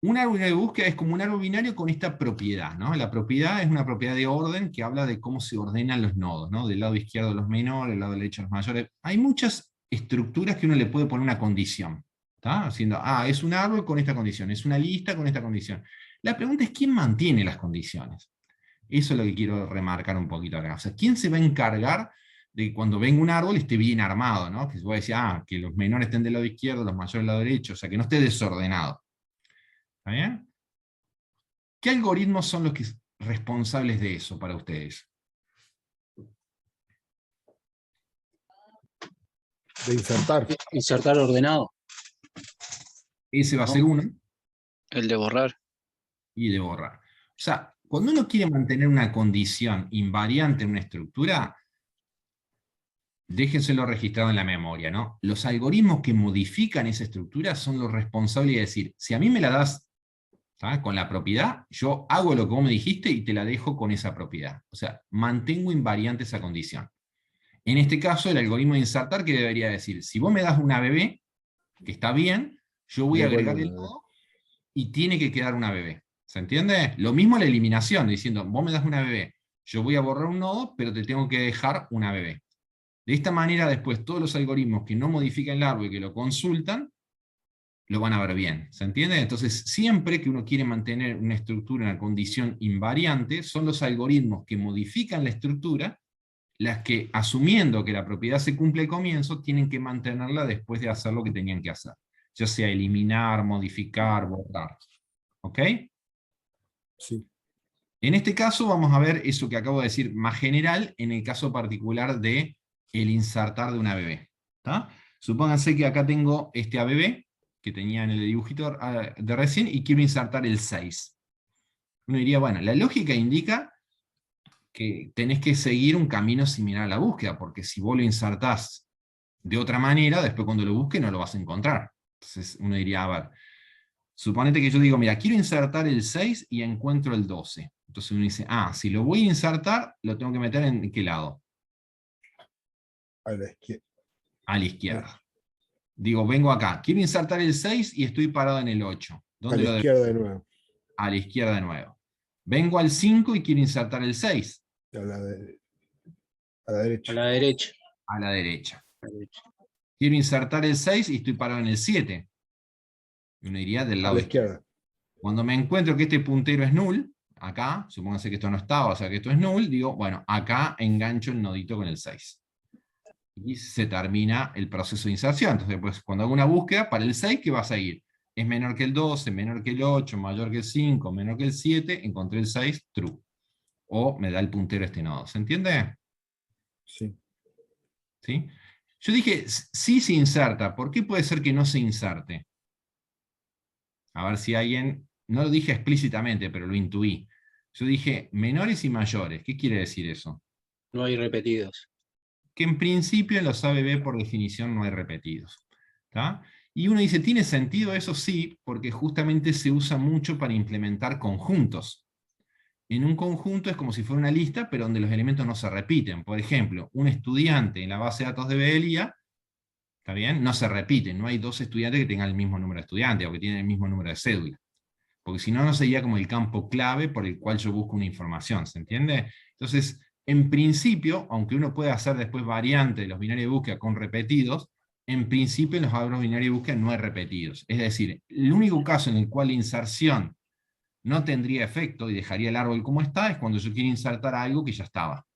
un árbol de búsqueda es como un árbol binario con esta propiedad, ¿no? La propiedad es una propiedad de orden que habla de cómo se ordenan los nodos, ¿no? Del lado izquierdo los menores, del lado derecho los mayores. Hay muchas estructuras que uno le puede poner una condición, ¿está? Haciendo, es un árbol con esta condición, es una lista con esta condición. La pregunta es, ¿quién mantiene las condiciones? Eso es lo que quiero remarcar un poquito acá. O sea, ¿quién se va a encargar de que cuando venga un árbol esté bien armado, ¿no? Que se pueda decir, que los menores estén del lado izquierdo, los mayores del lado derecho, o sea, que no esté desordenado. ¿Está bien? ¿Qué algoritmos son los responsables de eso para ustedes? De insertar. Insertar ordenado. Ese va a ser uno. El de borrar. Y de borrar. O sea, cuando uno quiere mantener una condición invariante en una estructura, déjenselo registrado en la memoria, ¿no? Los algoritmos que modifican esa estructura son los responsables de decir, si a mí me la das con la propiedad, yo hago lo que vos me dijiste y te la dejo con esa propiedad. O sea, mantengo invariante esa condición. En este caso, el algoritmo de insertar, que debería decir, si vos me das una bebé, que está bien, yo voy a agregar el nodo y tiene que quedar una bebé. ¿Se entiende? Lo mismo la eliminación, diciendo, vos me das una bebé, yo voy a borrar un nodo, pero te tengo que dejar una bebé. De esta manera, después, todos los algoritmos que no modifican el árbol y que lo consultan, lo van a ver bien, ¿se entiende? Entonces, siempre que uno quiere mantener una estructura en una condición invariante, son los algoritmos que modifican la estructura las que, asumiendo que la propiedad se cumple al comienzo, tienen que mantenerla después de hacer lo que tenían que hacer. Ya sea eliminar, modificar, borrar. ¿Ok? Sí. En este caso vamos a ver eso que acabo de decir más general, en el caso particular de el insertar de un ABB. ¿Tá? Supónganse que acá tengo este ABB, que tenía en el dibujito de recién, y quiero insertar el 6. Uno diría, bueno, la lógica indica que tenés que seguir un camino similar a la búsqueda, porque si vos lo insertás de otra manera, después cuando lo busques no lo vas a encontrar. Entonces uno diría, a ver, suponete que yo digo, mira, quiero insertar el 6 y encuentro el 12. Entonces uno dice, si lo voy a insertar, lo tengo que meter ¿en qué lado? A la izquierda. A la izquierda. Digo, vengo acá, quiero insertar el 6 y estoy parado en el 8. A ¿Dónde la lo debo? izquierda de nuevo. A la izquierda de nuevo. Vengo al 5 y quiero insertar el 6. A la derecha. A la derecha. A la derecha. A la derecha. Quiero insertar el 6 y estoy parado en el 7. Uno iría del A lado la izquierdo. izquierda. Cuando me encuentro que este puntero es null, acá, supónganse que esto no estaba, o sea que esto es null, digo, bueno, acá engancho el nodito con el 6. Y se termina el proceso de inserción. Entonces, pues, cuando hago una búsqueda, para el 6, ¿qué va a seguir? Es menor que el 12, menor que el 8, mayor que el 5, menor que el 7, encontré el 6, true. O me da el puntero a este nodo. ¿Se entiende? Sí. ¿Sí? Yo dije, sí se inserta. ¿Por qué puede ser que no se inserte? A ver si alguien... No lo dije explícitamente, pero lo intuí. Yo dije menores y mayores. ¿Qué quiere decir eso? No hay repetidos. Que en principio en los ABB por definición no hay repetidos. ¿Tá? Y uno dice, ¿tiene sentido eso? Sí, porque justamente se usa mucho para implementar conjuntos. En un conjunto es como si fuera una lista, pero donde los elementos no se repiten. Por ejemplo, un estudiante en la base de datos de BLIA, ¿está bien? No se repite, no hay dos estudiantes que tengan el mismo número de estudiantes, o que tienen el mismo número de cédula. Porque si no, no sería como el campo clave por el cual yo busco una información, ¿se entiende? Entonces, en principio, aunque uno pueda hacer después variante de los binarios de búsqueda con repetidos, en principio en los árboles binarios de búsqueda no hay repetidos. Es decir, el único caso en el cual la inserción no tendría efecto y dejaría el árbol como está es cuando yo quiero insertar algo que ya estaba.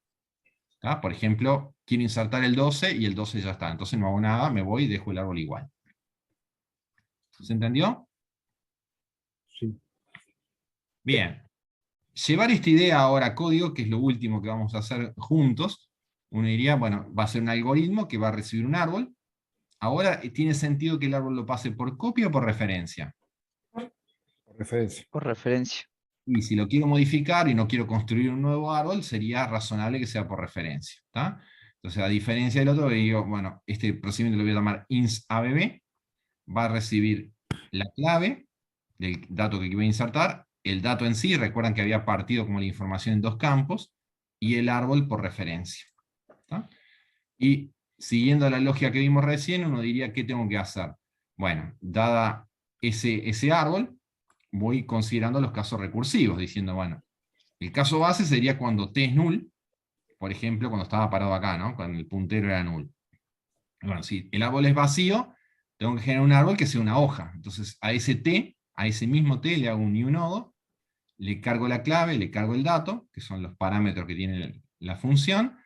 ¿Tá? Por ejemplo, quiero insertar el 12 y el 12 ya está. Entonces no hago nada, me voy y dejo el árbol igual. ¿Se entendió? Sí. Bien. Llevar esta idea ahora a código, que es lo último que vamos a hacer juntos, uno diría, bueno, va a ser un algoritmo que va a recibir un árbol. Ahora, ¿tiene sentido que el árbol lo pase por copia o por referencia? Por referencia. Por referencia. Y si lo quiero modificar y no quiero construir un nuevo árbol, sería razonable que sea por referencia. ¿Tá? Entonces, a diferencia del otro, digo, bueno, este procedimiento lo voy a llamar ins_abb, va a recibir la clave del dato que voy a insertar, el dato en sí, recuerdan que había partido como la información en dos campos, y el árbol por referencia. ¿Tá? Y siguiendo la lógica que vimos recién, uno diría, ¿qué tengo que hacer? Bueno, dada ese árbol, voy considerando los casos recursivos, diciendo, bueno, el caso base sería cuando t es null, por ejemplo, cuando estaba parado acá, ¿no? Cuando el puntero era null. Bueno, si el árbol es vacío, tengo que generar un árbol que sea una hoja. Entonces, a ese t, a ese mismo t, le hago un new nodo, le cargo la clave, le cargo el dato, que son los parámetros que tiene la función,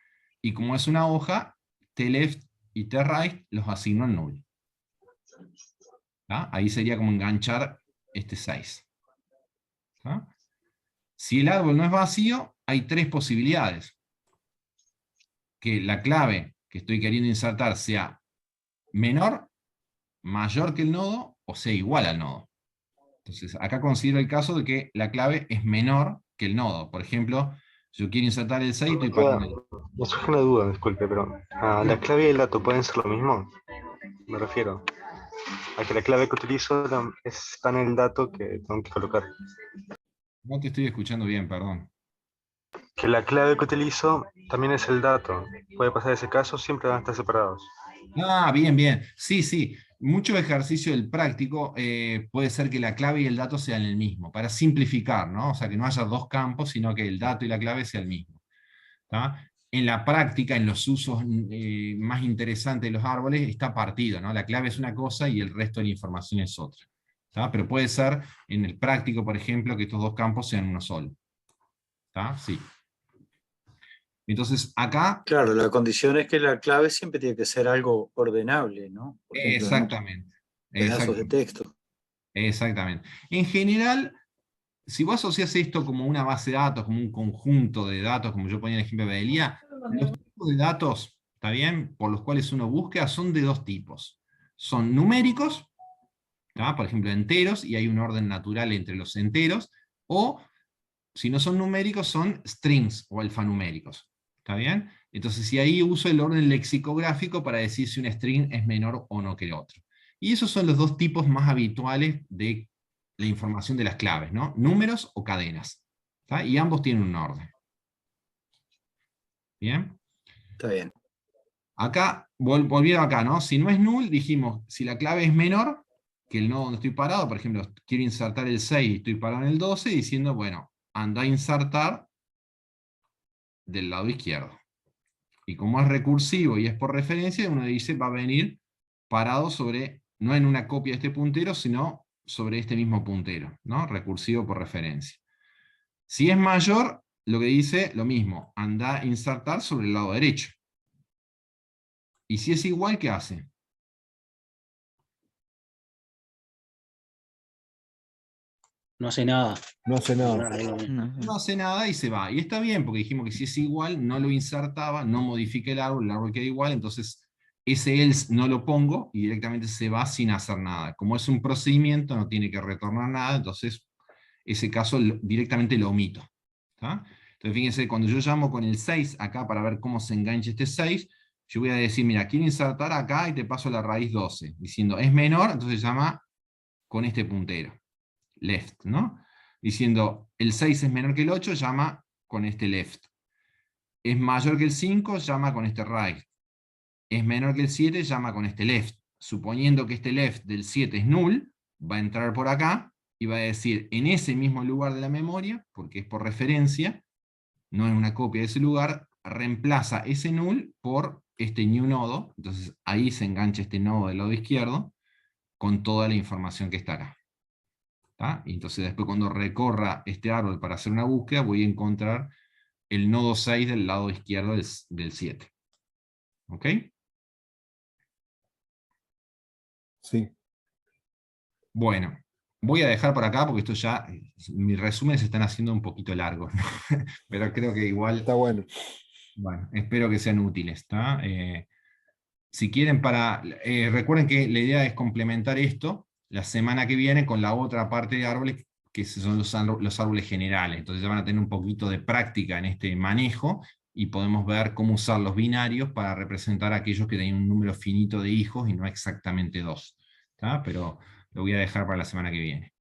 y como es una hoja, t_left y t_right los asigno en null. ¿Tá? Ahí sería como enganchar este 6. ¿Tá? Si el árbol no es vacío, hay tres posibilidades. Que la clave que estoy queriendo insertar sea menor, mayor que el nodo, o sea igual al nodo. Entonces, acá considero el caso de que la clave es menor que el nodo. Por ejemplo, yo quiero insertar el 6 y Me surge una duda, disculpe, pero ¿la clave y el dato pueden ser lo mismo? Me refiero a que la clave que utilizo está en el dato que tengo que colocar. No te estoy escuchando bien, perdón. Que la clave que utilizo también es el dato. Puede pasar ese caso, siempre van a estar separados. Bien, bien. Sí, sí. Mucho ejercicio del práctico puede ser que la clave y el dato sean el mismo, para simplificar, ¿no? O sea, que no haya dos campos, sino que el dato y la clave sean el mismo. ¿Tá? en la práctica, en los usos más interesantes de los árboles, está partido, ¿no? La clave es una cosa y el resto de la información es otra. ¿Tá? Pero puede ser en el práctico, por ejemplo, que estos dos campos sean uno solo. ¿Tá? Sí. Entonces, acá... Claro, la condición es que la clave siempre tiene que ser algo ordenable, ¿no? Por ejemplo, no Exactamente. pedazos de texto. Exactamente. En general, si vos asocias esto como una base de datos, como un conjunto de datos, como yo ponía el ejemplo de Badelía, los tipos de datos, ¿está bien?, por los cuales uno busca, son de dos tipos. Son numéricos, ¿tá? Por ejemplo, enteros, y hay un orden natural entre los enteros, o, si no son numéricos, son strings o alfanuméricos. ¿Está bien? Entonces, si ahí uso el orden lexicográfico para decir si un string es menor o no que el otro. Y esos son los dos tipos más habituales de la información de las claves, ¿no? Números o cadenas. ¿Tá? Y ambos tienen un orden. ¿Bien? Está bien. Acá, volviendo acá, ¿no? Si no es null, dijimos, si la clave es menor que el nodo donde estoy parado, por ejemplo, quiero insertar el 6 y estoy parado en el 12, diciendo, bueno, anda a insertar del lado izquierdo. Y como es recursivo y es por referencia, uno dice, va a venir parado sobre, no en una copia de este puntero, sino sobre este mismo puntero, ¿no? Recursivo por referencia. Si es mayor, lo que dice, lo mismo, anda a insertar sobre el lado derecho. Y si es igual, ¿qué hace? No hace nada. No hace nada. No hace nada y se va. Y está bien, porque dijimos que si es igual, no lo insertaba, no modifica el árbol queda igual, entonces ese else no lo pongo y directamente se va sin hacer nada. Como es un procedimiento, no tiene que retornar nada, entonces ese caso directamente lo omito. ¿Tá? Entonces fíjense, cuando yo llamo con el 6 acá para ver cómo se engancha este 6, yo voy a decir, mira, quiero insertar acá y te paso la raíz 12, diciendo, es menor, entonces llama con este puntero, left, ¿no? Diciendo, el 6 es menor que el 8, llama con este left. Es mayor que el 5, llama con este right. Es menor que el 7, llama con este left. Suponiendo que este left del 7 es null, va a entrar por acá y va a decir, en ese mismo lugar de la memoria, porque es por referencia, no en una copia de ese lugar, reemplaza ese null por este new nodo, entonces ahí se engancha este nodo del lado izquierdo, con toda la información que está acá. ¿Tá? Y entonces después cuando recorra este árbol para hacer una búsqueda, voy a encontrar el nodo 6 del lado izquierdo del 7. ¿Ok? Sí. Bueno, voy a dejar por acá porque esto ya, mis resúmenes se están haciendo un poquito largos, ¿no? Pero creo que igual, Está bueno. bueno, espero que sean útiles. ¿Tá? Si quieren, recuerden que la idea es complementar esto la semana que viene con la otra parte de árboles, que son los árboles generales. Entonces ya van a tener un poquito de práctica en este manejo, y podemos ver cómo usar los binarios para representar a aquellos que tienen un número finito de hijos y no exactamente 2. ¿Tá? Pero lo voy a dejar para la semana que viene.